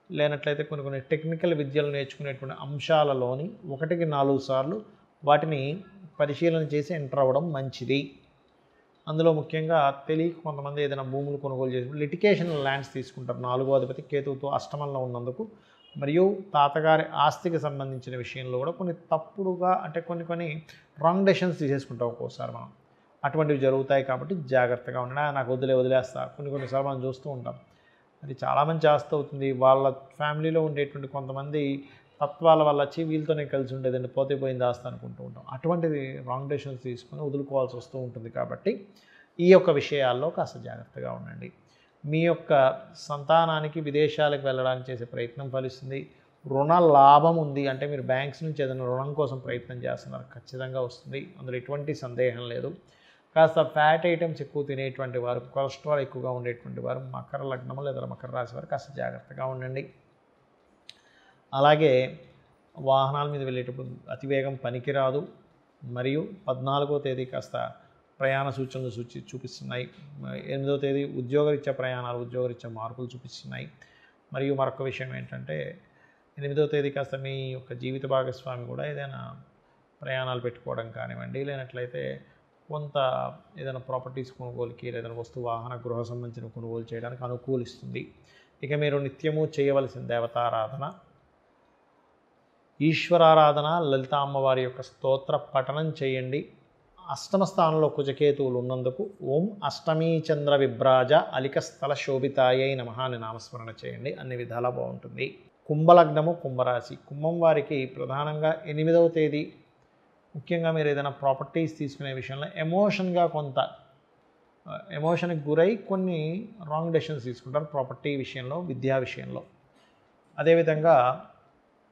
A: లేనట్లయితే కొన్ని టెక్నికల్ విద్యలు నేర్చుకునేటువంటి అంశాలలోని 1కి 4 సార్లు వాటిని పరిశీలన చేసి ఎంటర్ అవ్వడం మంచిది. అందులో ముఖ్యంగా తెలియక కొంతమంది ఏదైనా భూములు కొనుగోలు చేసి లిటికేషన్ ల్యాండ్స్ తీసుకుంటారు. 4వ అధిపతి కేతువుతో అష్టమంలో ఉన్నందుకు, మరియు తాతగారి ఆస్తికి సంబంధించిన విషయంలో కూడా కొన్ని తప్పుడుగా, అంటే కొన్ని రాంగ్ డెసిషన్స్ తీసేసుకుంటాం ఒక్కోసారి మనం. అటువంటివి జరుగుతాయి కాబట్టి జాగ్రత్తగా ఉండండి. నాకు వదిలేస్తా కొన్నిసార్లు మనం చూస్తూ ఉంటాం. అది చాలామంది చేస్తూ అవుతుంది. వాళ్ళ ఫ్యామిలీలో ఉండేటువంటి కొంతమంది తత్వాల వల్ల వచ్చి వీళ్ళతోనే కలిసి ఉండేదండి, పోతే పోయింది ఆస్తి అనుకుంటూ ఉంటాం. అటువంటిది రాంగ్ డెసిషన్స్ తీసుకొని వదులుకోవాల్సి వస్తూ ఉంటుంది. కాబట్టి ఈ యొక్క విషయాల్లో కాస్త జాగ్రత్తగా ఉండండి. మీ యొక్క సంతానానికి విదేశాలకు వెళ్ళడానికి చేసే ప్రయత్నం ఫలిస్తుంది. రుణ లాభం ఉంది, అంటే మీరు బ్యాంక్స్ నుంచి ఏదైనా రుణం కోసం ప్రయత్నం చేస్తున్నారు, ఖచ్చితంగా వస్తుంది. అందులో ఎటువంటి సందేహం లేదు. కాస్త ఫ్యాట్ ఐటమ్స్ ఎక్కువ తినేటువంటి వారు, కొలెస్ట్రాల్ ఎక్కువగా ఉండేటువంటి వారు, మకర లగ్నము లేదా మకర రాశి వారు కాస్త జాగ్రత్తగా ఉండండి. అలాగే వాహనాల మీద వెళ్ళేటప్పుడు అతివేగం పనికిరాదు. మరియు 14వ తేదీ కాస్త ప్రయాణ సూచనలు చూపిస్తున్నాయి. 8వ తేదీ ఉద్యోగరీత్యా ప్రయాణాలు, ఉద్యోగరీత్యా మార్పులు చూపిస్తున్నాయి. మరియు మరొక విషయం ఏంటంటే 8వ తేదీ కాస్త మీ యొక్క జీవిత భాగస్వామి కూడా ఏదైనా ప్రయాణాలు పెట్టుకోవడం కానివ్వండి, లేనట్లయితే కొంత ఏదైనా ప్రాపర్టీస్ కొనుగోలుకి, ఏదైనా వాహన గృహ సంబంధించిన కొనుగోలు చేయడానికి అనుకూలిస్తుంది. ఇక మీరు నిత్యము చేయవలసిన దేవతారాధన ఈశ్వరారాధన, లలితా అమ్మవారి యొక్క స్తోత్ర పఠనం చేయండి. అష్టమ స్థానంలో కుజకేతువులు ఉన్నందుకు ఓం అష్టమీ చంద్ర విభ్రాజ అలిక స్థల శోభితాయై నమః అని నామస్మరణ చేయండి. అన్ని విధాలా బాగుంటుంది. కుంభలగ్నము, కుంభరాశి, కుంభం వారికి ప్రధానంగా 8వ తేదీ ముఖ్యంగా మీరు ఏదైనా ప్రాపర్టీస్ తీసుకునే విషయంలో కొంత ఎమోషన్కి గురై కొన్ని రాంగ్ డెసిషన్స్ తీసుకుంటారు ప్రాపర్టీ విషయంలో, విద్యా విషయంలో. అదేవిధంగా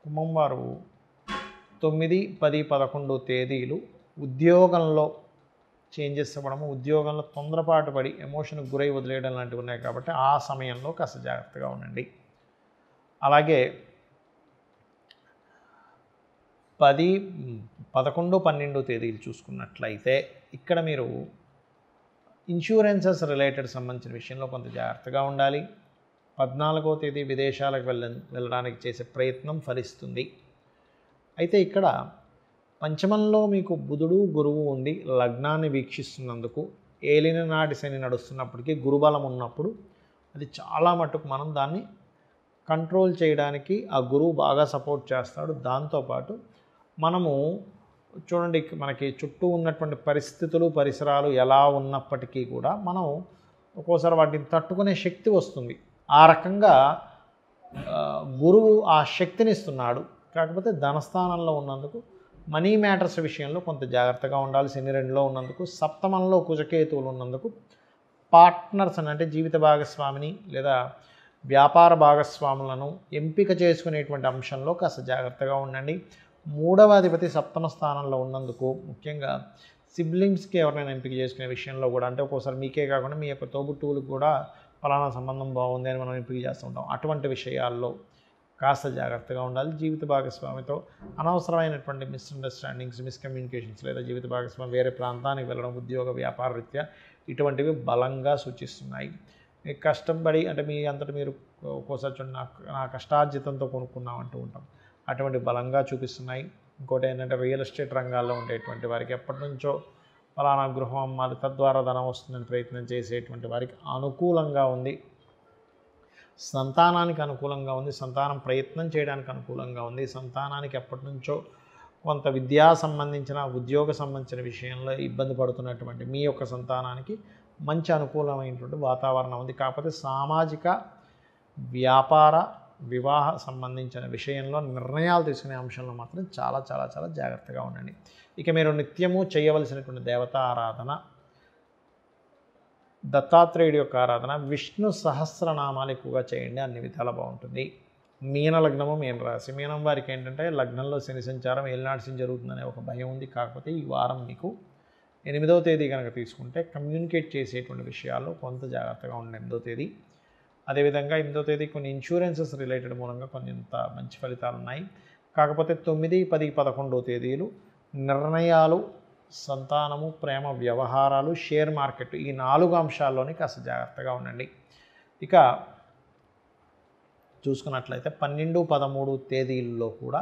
A: కుంభం వారు 9, 10, 11 తేదీలు ఉద్యోగంలో చేంజెస్ అవ్వడము, ఉద్యోగంలో తొందరపాటు పడి ఎమోషన్కి గురై వదిలేయడం లాంటివి ఉన్నాయి కాబట్టి ఆ సమయంలో కాస్త జాగ్రత్తగా ఉండండి. అలాగే 10, 11, 12 తేదీలు చూసుకున్నట్లయితే ఇక్కడ మీరు ఇన్సూరెన్సెస్ రిలేటెడ్ సంబంధించిన విషయంలో కొంత జాగ్రత్తగా ఉండాలి. 14వ తేదీ విదేశాలకు వెళ్ళడానికి చేసే ప్రయత్నం ఫలిస్తుంది. అయితే ఇక్కడ పంచమంలో మీకు బుధుడు, గురువు ఉండి లగ్నాన్ని వీక్షిస్తున్నందుకు, ఏలిన నాటి శని నడుస్తున్నప్పటికీ గురుబలం ఉన్నప్పుడు అది చాలా మటుకు మనం దాన్ని కంట్రోల్ చేయడానికి ఆ గురువు బాగా సపోర్ట్ చేస్తాడు. దాంతోపాటు మనము చూడండి, మనకి చుట్టూ ఉన్నటువంటి పరిస్థితులు, పరిసరాలు ఎలా ఉన్నప్పటికీ కూడా మనం ఒక్కోసారి వాటిని తట్టుకునే శక్తి వస్తుంది. ఆ రకంగా గురువు ఆ శక్తిని ఇస్తున్నాడు. కాకపోతే ధనస్థానంలో ఉన్నందుకు మనీ మ్యాటర్స్ విషయంలో కొంత జాగ్రత్తగా ఉండాలి. శని 2లో ఉన్నందుకు, సప్తమంలో కుజకేతువులు ఉన్నందుకు పార్ట్నర్స్ అంటే జీవిత భాగస్వామిని లేదా వ్యాపార భాగస్వాములను ఎంపిక చేసుకునేటువంటి అంశంలో కాస్త జాగ్రత్తగా ఉండండి. 3వ అధిపతి సప్తమ స్థానంలో ఉన్నందుకు ముఖ్యంగా సిబ్లింగ్స్కి ఎవరైనా ఎంపిక చేసుకునే విషయంలో కూడా, అంటే ఒక్కోసారి మీకే కాకుండా మీ యొక్క తోబుట్టువులకు కూడా ఫలానా సంబంధం బాగుంది అని మనం ఎంపిక చేస్తూ ఉంటాం. అటువంటి విషయాల్లో కాస్త జాగ్రత్తగా ఉండాలి. జీవిత భాగస్వామితో అనవసరమైనటువంటి మిస్అండర్స్టాండింగ్స్, మిస్కమ్యూనికేషన్స్ లేదా జీవిత భాగస్వామి వేరే ప్రాంతానికి వెళ్ళడం, ఉద్యోగ వ్యాపార రీత్యా ఇటువంటివి బలంగా సూచిస్తున్నాయి. మీకు కష్టపడి, అంటే మీ అంతటి మీరు ఒక్కోసారి చూడండి, నా కష్టార్జితంతో కొనుక్కున్నాం అంటూ ఉంటాం, అటువంటి బలంగా చూపిస్తున్నాయి. ఇంకోటి ఏంటంటే రియల్ ఎస్టేట్ రంగాల్లో ఉండేటువంటి వారికి ఎప్పటి నుంచో ఫలానా గృహం అమ్మాలి తద్వారా ధనం వస్తుందని ప్రయత్నం చేసేటువంటి వారికి అనుకూలంగా ఉంది. సంతానానికి అనుకూలంగా ఉంది. సంతానం ప్రయత్నం చేయడానికి అనుకూలంగా ఉంది. సంతానానికి ఎప్పటి నుంచో కొంత విద్యా సంబంధించిన ఉద్యోగ సంబంధించిన విషయంలో ఇబ్బంది పడుతున్నటువంటి మీ యొక్క సంతానానికి మంచి అనుకూలమైనటువంటి వాతావరణం ఉంది. కాకపోతే సామాజిక, వ్యాపార, వివాహ సంబంధించిన విషయంలో నిర్ణయాలు తీసుకునే అంశంలో మాత్రం చాలా చాలా చాలా జాగ్రత్తగా ఉండండి. ఇక మీరు నిత్యము చేయవలసినటువంటి దేవతా ఆరాధన దత్తాత్రేయుడి యొక్క ఆరాధన, విష్ణు సహస్రనామాలు ఎక్కువగా చేయండి. అన్ని విధాలా బాగుంటుంది. మీన లగ్నము, మీన రాశి. మీనం వారికి ఏంటంటే లగ్నంలో శని సంచారం, ఏలినాటి శని జరుగుతుందనే ఒక భయం ఉంది. కాకపోతే ఈ వారం మీకు 8వ తేదీ కనుక తీసుకుంటే కమ్యూనికేట్ చేసేటువంటి విషయాల్లో కొంత జాగ్రత్తగా ఉండండి. 8వ తేదీ. అదేవిధంగా 8వ తేదీ కొన్ని ఇన్సూరెన్సెస్ రిలేటెడ్ మూలంగా కొంత మంచి ఫలితాలు ఉన్నాయి. కాకపోతే 9, 10, 11వ తేదీలు నిర్ణయాలు, సంతానము, ప్రేమ వ్యవహారాలు, షేర్ మార్కెట్ ఈ 4 అంశాల్లోని కాస్త జాగ్రత్తగా ఉండండి. ఇక చూసుకున్నట్లయితే 12, 13 తేదీల్లో కూడా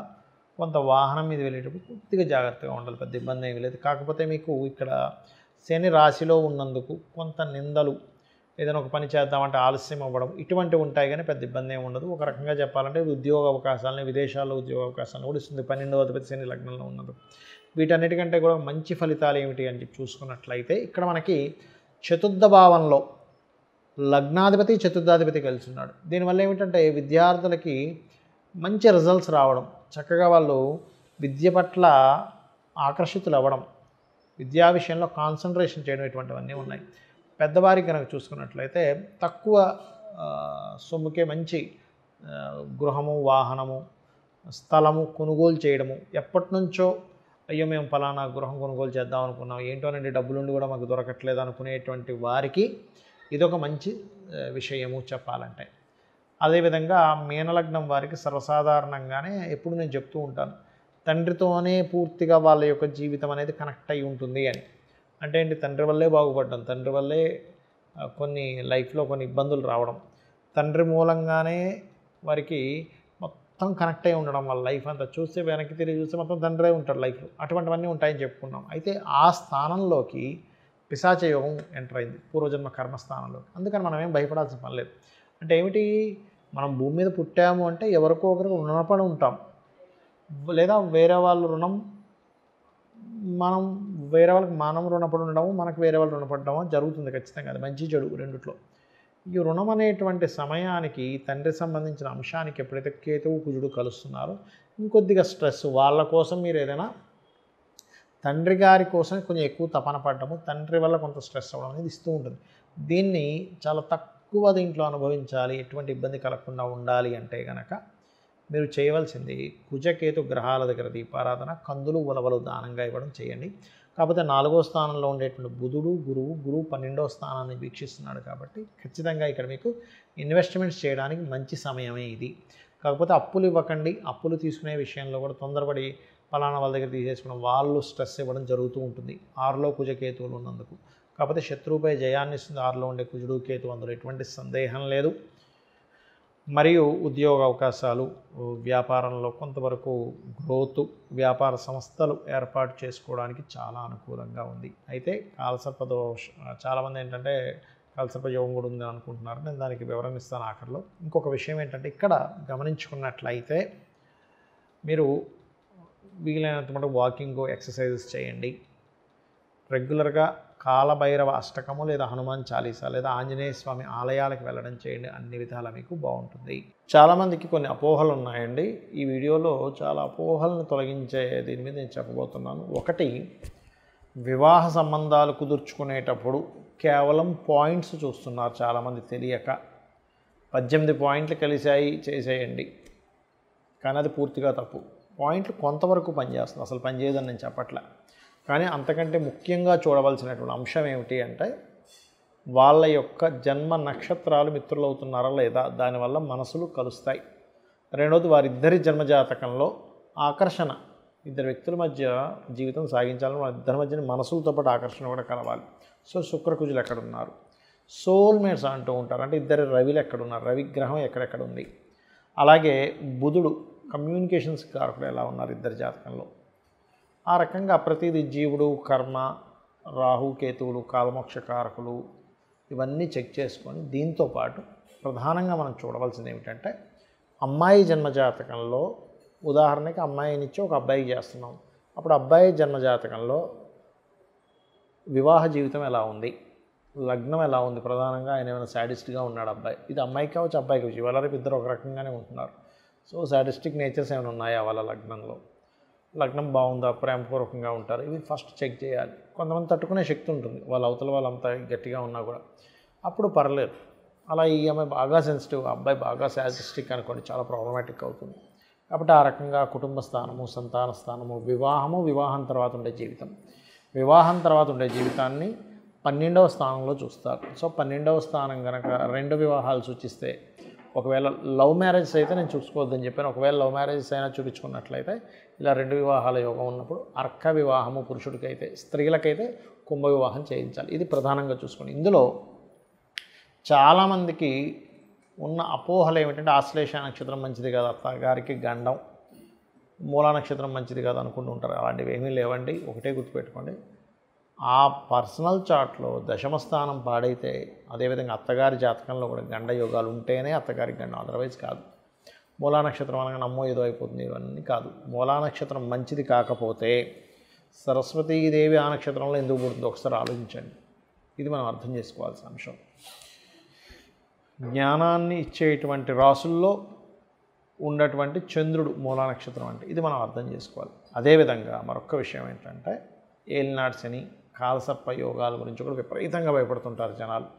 A: కొంత వాహనం మీద వెళ్ళేటప్పుడు పూర్తిగా జాగ్రత్తగా ఉండాలి. పెద్ద ఇబ్బంది ఏమీ లేదు. కాకపోతే మీకు ఇక్కడ శని రాశిలో ఉన్నందుకు కొంత నిందలు, ఏదైనా ఒక పని చేద్దామంటే ఆలస్యం అవ్వడం ఇటువంటివి ఉంటాయి, కానీ పెద్ద ఇబ్బంది ఏమి ఉండదు. ఒక రకంగా చెప్పాలంటే ఉద్యోగ అవకాశాలని, విదేశాల్లో ఉద్యోగ అవకాశాలను కూడా ఇస్తుంది 12వ అధిపతి శని లగ్నంలో ఉన్నందుకు. వీటన్నిటికంటే కూడా మంచి ఫలితాలు ఏమిటి అని చెప్పి చూసుకున్నట్లయితే ఇక్కడ మనకి చతుర్థ భావంలో లగ్నాధిపతి, చతుర్థాధిపతి కలిసి ఉన్నాడు. దీనివల్ల ఏమిటంటే విద్యార్థులకి మంచి రిజల్ట్స్ రావడం, చక్కగా వాళ్ళు విద్య పట్ల ఆకర్షితులు అవ్వడం, విద్యా విషయంలో కాన్సన్ట్రేషన్ చేయడం ఇటువంటివన్నీ ఉన్నాయి. పెద్దవారికి కనుక చూసుకున్నట్లయితే తక్కువ సొమ్ముకే మంచి గృహము, వాహనము, స్థలము కొనుగోలు చేయడము, ఎప్పటి నుంచో అయ్యో మేము ఫలానా గృహం కొనుగోలు చేద్దాం అనుకున్నాం, ఏంటోనండి డబ్బులుండి కూడా మాకు దొరకట్లేదు అనుకునేటువంటి వారికి ఇదొక మంచి విషయము చెప్పాలంటే. అదేవిధంగా మీనలగ్నం వారికి సర్వసాధారణంగానే ఎప్పుడు నేను చెప్తూ ఉంటాను, తండ్రితోనే పూర్తిగా వాళ్ళ యొక్క జీవితం అనేది కనెక్ట్ అయి ఉంటుంది అని. అంటే ఏంటి, తండ్రి వల్లే బాగుపడడం, తండ్రి వల్లే కొన్ని లైఫ్లో కొన్ని ఇబ్బందులు రావడం, తండ్రి మూలంగానే వారికి మొత్తం కనెక్ట్ అయి ఉండడం వల్ల లైఫ్ అంతా చూస్తే వెనక్కి తిరిగి చూస్తే మొత్తం తండ్రే ఉంటాడు లైఫ్లో. అటువంటివన్నీ ఉంటాయని చెప్పుకున్నాం. అయితే ఆ స్థానంలోకి పిశాచ యోగం ఎంటర్ అయింది, పూర్వజన్మ కర్మస్థానంలోకి. అందుకని మనం ఏం భయపడాల్సిన పని లేదు. అంటే ఏమిటి, మనం భూమి మీద పుట్టాము అంటే ఎవరికో ఒకరికి రుణపడి ఉంటాం, లేదా వేరే వాళ్ళ రుణం మనం వేరే వాళ్ళకి మనం రుణపడి ఉండడము, మనకు వేరే వాళ్ళు రుణపడడము జరుగుతుంది ఖచ్చితంగా. అది మంచి చెడు రెండిట్లో. ఈ రుణం అనేటువంటి సమయానికి తండ్రి సంబంధించిన అంశానికి ఎప్పుడైతే కేతువు, కుజుడు కలుస్తున్నారో ఇంకొద్దిగా స్ట్రెస్, వాళ్ళ కోసం మీరు ఏదైనా తండ్రి గారి కోసం కొంచెం ఎక్కువ తపన పడడము, తండ్రి వల్ల కొంత స్ట్రెస్ అవ్వడం అనేది ఇస్తూ ఉంటుంది. దీన్ని చాలా తక్కువ దీంట్లో అనుభవించాలి, ఎటువంటి ఇబ్బంది కలగకుండా ఉండాలి అంటే కనుక మీరు చేయవలసింది కుజకేతు గ్రహాల దగ్గర దీపారాధన, కందులు, ఉలవలు దానంగా ఇవ్వడం చేయండి. కాకపోతే 4వ స్థానంలో ఉండేటువంటి బుధుడు, గురువు 12వ స్థానాన్ని వీక్షిస్తున్నాడు కాబట్టి ఖచ్చితంగా ఇక్కడ మీకు ఇన్వెస్ట్మెంట్స్ చేయడానికి మంచి సమయమే ఇది. కాకపోతే అప్పులు ఇవ్వకండి. అప్పులు తీసుకునే విషయంలో కూడా తొందరపడి ఫలానా వాళ్ళ దగ్గర తీసేసుకోవడం, వాళ్ళు స్ట్రెస్ ఇవ్వడం జరుగుతూ ఉంటుంది 6లో కుజకేతువులు ఉన్నందుకు. కాకపోతే శత్రువుపై జయాన్ని ఇస్తుంది 6లో ఉండే కుజుడు, కేతు, అందులో ఎటువంటి సందేహం లేదు. మరియు ఉద్యోగ అవకాశాలు, వ్యాపారంలో కొంతవరకు గ్రోత్, వ్యాపార సంస్థలు ఏర్పాటు చేసుకోవడానికి చాలా అనుకూలంగా ఉంది. అయితే చాలామంది ఏంటంటే కాలసర్ప యోగం కూడా ఉంది అనుకుంటున్నారు. నేను దానికి వివరణ ఇస్తాను ఆఖరిలో. ఇంకొక విషయం ఏంటంటే ఇక్కడ గమనించుకున్నట్లయితే మీరు వీలైనంత మటుకు వాకింగ్, ఎక్సర్సైజెస్ చేయండి. రెగ్యులర్గా కాలభైరవ అష్టకము లేదా హనుమాన్ చాలీసా లేదా ఆంజనేయ స్వామి ఆలయాలకు వెళ్ళడం చేయండి. అన్ని విధాలా మీకు బాగుంటుంది. చాలామందికి కొన్ని అపోహలు ఉన్నాయండి. ఈ వీడియోలో చాలా అపోహలను తొలగించే దీని మీద నేను చెప్పబోతున్నాను. ఒకటి, వివాహ సంబంధాలు కుదుర్చుకునేటప్పుడు కేవలం పాయింట్స్ చూస్తున్నారు చాలామంది తెలియక. 18 పాయింట్లు కలిశాయి చేసేయండి, కానీ అది పూర్తిగా తప్పు. పాయింట్లు కొంతవరకు పనిచేస్తుంది, అసలు పనిచేయదని నేను చెప్పట్లే. కానీ అంతకంటే ముఖ్యంగా చూడవలసినటువంటి అంశం ఏమిటి అంటే వాళ్ళ యొక్క జన్మ నక్షత్రాలు మిత్రులు అవుతున్నారా లేదా, దానివల్ల మనసులు కలుస్తాయి. రెండవది, వారిద్దరి జన్మజాతకంలో ఆకర్షణ, ఇద్దరు వ్యక్తుల మధ్య జీవితం సాగించాలని వాళ్ళిద్దరి మధ్య మనసులతో పాటు ఆకర్షణ కూడా కలవాలి. సో శుక్రకుజులు ఎక్కడున్నారు, సోల్మేట్స్ అంటూ ఉంటారు, అంటే ఇద్దరు రవిలు ఎక్కడున్నారు, రవిగ్రహం ఎక్కడెక్కడ ఉంది. అలాగే బుధుడు కమ్యూనికేషన్స్ కారకుడు ఎలా ఉన్నారు ఇద్దరి జాతకంలో. ఆ రకంగా ప్రతిదీ జీవుడు, కర్మ, రాహు కేతువులు కాలమోక్ష కారకులు ఇవన్నీ చెక్ చేసుకొని దీంతో పాటు ప్రధానంగా మనం చూడవలసింది ఏమిటంటే అమ్మాయి జన్మజాతకంలో ఉదాహరణకి అమ్మాయినిచ్చి ఒక అబ్బాయికి చేస్తున్నాం. అప్పుడు అబ్బాయి జన్మజాతకంలో వివాహ జీవితం ఎలా ఉంది, లగ్నం ఎలా ఉంది, ప్రధానంగా ఆయన ఏమైనా సాడిస్ట్గా ఉన్నాడు అబ్బాయి. ఇది అమ్మాయికి కావచ్చు అబ్బాయికి కావచ్చు, ఇవాళ రేపు ఇద్దరు ఒక రకంగానే ఉంటున్నారు. సో సాడిస్టిక్ నేచర్స్ ఏమైనా ఉన్నాయా వాళ్ళ లగ్నంలో, లగ్నం బాగుందా, ప్రేమపూర్వకంగా ఉంటారు, ఇవి ఫస్ట్ చెక్ చేయాలి. కొంతమంది తట్టుకునే శక్తి ఉంటుంది వాళ్ళ అవతల వాళ్ళంతా గట్టిగా ఉన్నా కూడా, అప్పుడు పర్లేదు. అలా ఈ అమ్మాయి బాగా సెన్సిటివ్, అబ్బాయి బాగా సాడిస్టిక్ అనుకోండి, చాలా ప్రాబ్లమాటిక్ అవుతుంది. కాబట్టి ఆ రకంగా కుటుంబ స్థానము, సంతాన స్థానము, వివాహం తర్వాత ఉండే జీవితం, వివాహం తర్వాత ఉండే జీవితాన్ని 12వ స్థానంలో చూస్తారు. సో 12వ స్థానం కనుక 2 వివాహాలు సూచిస్తే, ఒకవేళ లవ్ మ్యారేజెస్ అయితే నేను చూసుకోవద్దని చెప్పాను. ఒకవేళ లవ్ మ్యారేజెస్ అయినా చూపించుకున్నట్లయితే ఇలా 2 వివాహాల యోగం ఉన్నప్పుడు అర్క వివాహము పురుషుడికైతే, స్త్రీలకైతే కుంభ వివాహం చేయించాలి. ఇది ప్రధానంగా చూసుకోండి. ఇందులో చాలామందికి ఉన్న అపోహలు ఏమిటంటే ఆశ్లేష నక్షత్రం మంచిది కదా, అత్తగారికి గండం, మూలా నక్షత్రం మంచిది కదా అనుకుంటూ ఉంటారు. అలాంటివి ఏమీ లేవండి. ఒకటే గుర్తుపెట్టుకోండి, ఆ పర్సనల్ చార్ట్లో దశమ స్థానం పాడైతే, అదేవిధంగా అత్తగారి జాతకంలో కూడా గండ యోగాలు ఉంటేనే అత్తగారికి గండం, అదర్వైజ్ కాదు. మూలా నక్షత్రం అనగా నమ్మో ఏదో అయిపోతుంది, ఇవన్నీ కాదు. మూలా నక్షత్రం మంచిది కాకపోతే సరస్వతీదేవి ఆ నక్షత్రంలో ఎందుకు పుడుతుందో ఒకసారి ఆలోచించండి. ఇది మనం అర్థం చేసుకోవాల్సిన అంశం. జ్ఞానాన్ని ఇచ్చేటువంటి రాసుల్లో ఉన్నటువంటి చంద్రుడు మూలా నక్షత్రం అంటే ఇది మనం అర్థం చేసుకోవాలి. అదేవిధంగా మరొక విషయం ఏంటంటే ఏలినాటి శని, కాలసర్ప యోగాల గురించి కూడా విపరీతంగా భయపడుతుంటారు జనాలు.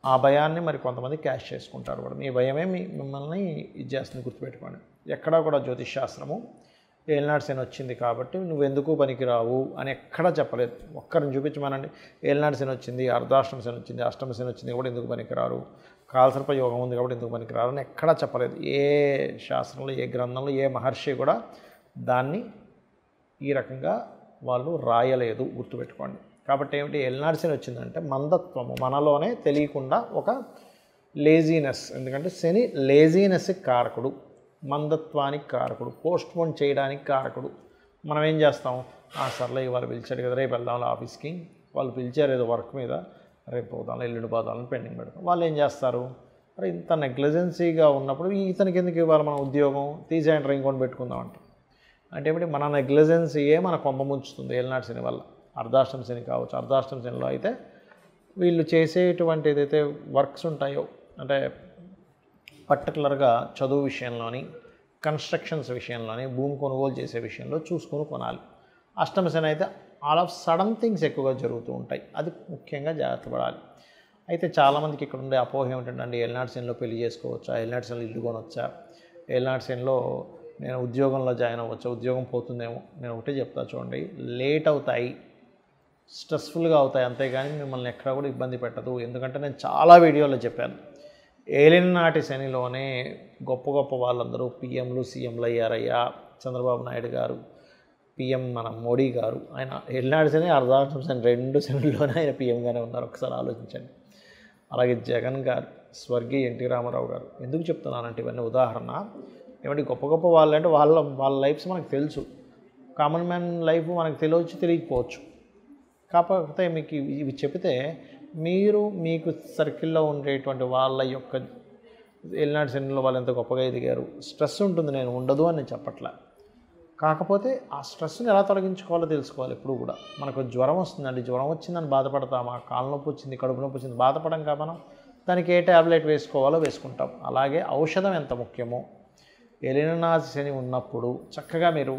A: ఆ భయాన్ని మరి కొంతమంది క్యాష్ చేసుకుంటారు కూడా. మీ భయమే మిమ్మల్ని ఇది చేస్తుంది, గుర్తుపెట్టుకోండి. ఎక్కడా కూడా జ్యోతిష్ శాస్త్రము ఏలినాటి శని వచ్చింది కాబట్టి నువ్వెందుకు పనికిరావు అని ఎక్కడా చెప్పలేదు. ఒక్కరిని చూపించమనండి, ఏలినాటి శని వచ్చింది, అర్ధాష్టమ శని వచ్చింది, అష్టమ శని వచ్చింది కూడా ఎందుకు పనికిరారు, కాలసర్ప యోగం ఉంది కాబట్టి ఎందుకు పనికిరారు అని ఎక్కడా చెప్పలేదు. ఏ శాస్త్రంలో, ఏ గ్రంథంలో, ఏ మహర్షి కూడా దాన్ని ఈ రకంగా వాళ్ళు రాయలేదు, గుర్తుపెట్టుకోండి. కాబట్టి ఏమిటి, ఏలినాటి శని వచ్చిందంటే మందత్వము, మనలోనే తెలియకుండా ఒక లేజీనెస్. ఎందుకంటే శని లేజీనెస్కి కారకుడు, మందత్వానికి కారకుడు, పోస్ట్పోన్ చేయడానికి కారకుడు. మనం ఏం చేస్తాం, సర్లే ఇవాళ పిలిచాడు కదా రేపు వెళ్దాం ఆఫీస్కి, వాళ్ళు పిలిచారు ఏదో వర్క్ మీద, రేపు పోదాం ఎల్లుండి పోదామని పెండింగ్ పెడతాం. వాళ్ళు ఏం చేస్తారు, మరి ఇంత నెగ్లిజెన్సీగా ఉన్నప్పుడు ఇతనికి ఎందుకు ఇవ్వాలి మనం ఉద్యోగం, తీసేయండి ఇంకొని పెట్టుకుందాం అంట. అంటే ఏమిటి, మన నెగ్లిజెన్సీయే మన కొంప ముంచుతుంది ఏలినాటి శని వల్ల. అర్ధాష్టమ శని కావచ్చు, అర్ధాష్టమ శనిలో అయితే వీళ్ళు చేసేటువంటి ఏదైతే వర్క్స్ ఉంటాయో, అంటే పర్టికులర్గా చదువు విషయంలోని, కన్స్ట్రక్షన్స్ విషయంలోని, భూమి కొనుగోలు చేసే విషయంలో చూసుకొని కొనాలి. అష్టమ శని అయితే ఆల్ ఆఫ్ సడన్ థింగ్స్ ఎక్కువగా జరుగుతూ ఉంటాయి, అది ముఖ్యంగా జాగ్రత్త పడాలి. అయితే చాలామందికి ఇక్కడ ఉండే అపోహ ఏమిటంటే ఏలినాటి శనిలో పెళ్లి చేసుకోవచ్చా, ఏలినాటి శనిలో ఇల్లు కొనవచ్చా, ఏలినాటి శనిలో నేను ఉద్యోగంలో జాయిన్ అవ్వచ్చా, ఉద్యోగం పోతుందేమో. నేను ఒకటే చెప్తా చూడండి, లేట్ అవుతాయి, స్ట్రెస్ఫుల్గా అవుతాయి, అంతేగాని మిమ్మల్ని ఎక్కడ కూడా ఇబ్బంది పెట్టదు. ఎందుకంటే నేను చాలా వీడియోలో చెప్పాను, ఏలినాటి శనిలోనే గొప్ప గొప్ప వాళ్ళందరూ పిఎంలు సీఎంలు అయ్యారయ్యా. చంద్రబాబు నాయుడు గారు, పిఎం మన మోడీ గారు, ఆయన ఏలినాటి శని, అర్ధాష్టమ శని 2 శనిలోనే ఆయన పిఎంగానే ఉన్నారు, ఒకసారి ఆలోచించండి. అలాగే జగన్ గారు, స్వర్గీయ ఎన్టీ రామారావు గారు. ఎందుకు చెప్తున్నానంటే ఇవన్నీ ఉదాహరణ, ఏమంటే గొప్ప గొప్ప వాళ్ళు అంటే వాళ్ళ లైఫ్స్ మనకు తెలుసు, కామన్ మ్యాన్ లైఫ్ మనకు తెలియచ్చు, తెలియకపోవచ్చు. కాకపోతే మీకు ఇవి చెప్తే మీరు మీకు సర్కిల్లో ఉండేటువంటి వాళ్ళ యొక్క ఏలినాటి శనిలో వాళ్ళు ఎంత గొప్పగా ఎదిగారు, స్ట్రెస్ ఉంటుంది, నేను ఉండదు అని నేను చెప్పట్లే. కాకపోతే ఆ స్ట్రెస్ని ఎలా తొలగించుకోవాలో తెలుసుకోవాలి. ఎప్పుడు కూడా మనకు జ్వరం వస్తుందండి, జ్వరం వచ్చిందని బాధపడతామా, కాళ్ళ నొప్పి వచ్చింది, కడుపు నొప్పి వచ్చింది బాధపడం కా మనం, దానికి ఏ ట్యాబ్లెట్ వేసుకోవాలో వేసుకుంటాం. అలాగే ఔషధం ఎంత ముఖ్యమో, ఏలినాటి శని ఉన్నప్పుడు చక్కగా మీరు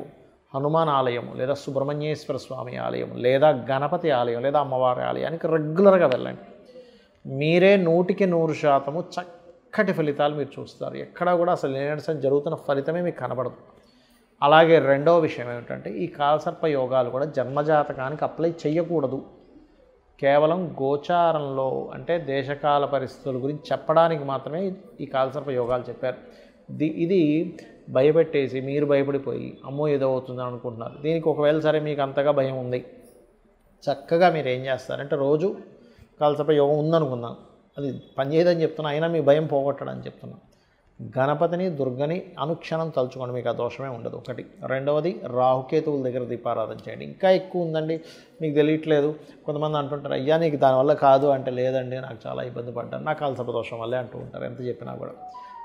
A: హనుమాన్ ఆలయం లేదా సుబ్రహ్మణ్యేశ్వర స్వామి ఆలయం లేదా గణపతి ఆలయం లేదా అమ్మవారి ఆలయానికి రెగ్యులర్గా వెళ్ళండి. మీరే 100% చక్కటి ఫలితాలు మీరు చూస్తారు. ఎక్కడా కూడా అసలు ఏలినాటి శని జరుగుతున్న ఫలితమే మీకు కనబడదు. అలాగే రెండవ విషయం ఏమిటంటే ఈ కాలసర్ప యోగాలు కూడా జన్మజాతకానికి అప్లై చేయకూడదు. కేవలం గోచారంలో అంటే దేశకాల పరిస్థితుల గురించి చెప్పడానికి మాత్రమే ఈ కాలసర్ప యోగాలు చెప్పారు. ఇది భయపెట్టేసి మీరు భయపడిపోయి అమ్మో ఏదో అవుతుందని అనుకుంటున్నారు. దీనికి ఒకవేళ సరే మీకు అంతగా భయం ఉంది, చక్కగా మీరు ఏం చేస్తారంటే రోజు కాలసర్ప యోగం ఉందనుకుందాం, అది పనిచేయదని చెప్తున్నా, అయినా మీ భయం పోగొట్టడని చెప్తున్నాను. గణపతిని దుర్గని అనుక్షణం తలుచుకోండి, మీకు ఆ దోషమే ఉండదు. ఒకటి. రెండవది, రాహుకేతువుల దగ్గర దీపారాధన చేయండి. ఇంకా ఎక్కువ ఉందండి, మీకు తెలియట్లేదు. కొంతమంది అంటుంటారు, అయ్యా నీకు దానివల్ల కాదు అంటే, లేదండి నాకు చాలా ఇబ్బంది పడ్డాను, నాకు కాలసర్ప దోషం వల్లే అంటూ ఉంటారు ఎంత చెప్పినా కూడా.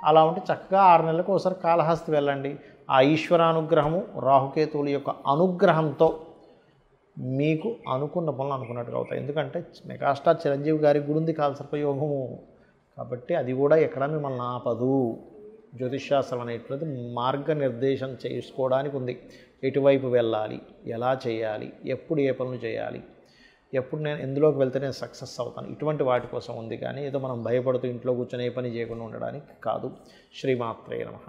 A: అలా ఉంటే చక్కగా 6 నెలలకు ఒకసారి కాళహస్తి వెళ్ళండి. ఆ ఈశ్వరానుగ్రహము, రాహుకేతువుల యొక్క అనుగ్రహంతో మీకు అనుకున్న పనులు అనుకున్నట్టుగా అవుతాయి. ఎందుకంటే మెగాస్టార్ చిరంజీవి గారి గుడి ఉంది కాలసర్ప యోగము, కాబట్టి అది కూడా ఎక్కడ మిమ్మల్ని ఆపదు. జ్యోతిష్శాస్త్రం అనేటువంటిది మార్గనిర్దేశం చేసుకోవడానికి ఉంది. ఎటువైపు వెళ్ళాలి, ఎలా చేయాలి, ఎప్పుడు ఏ పనులు చేయాలి, ఎప్పుడు నేను ఎందులోకి వెళ్తే నేను సక్సెస్ అవుతాను, ఇటువంటి వాటి కోసం ఉంది. కానీ ఏదో మనం భయపడుతూ ఇంట్లో కూర్చొని ఏ పని చేయకుండా ఉండడానికి కాదు. శ్రీమాత్రే నమః.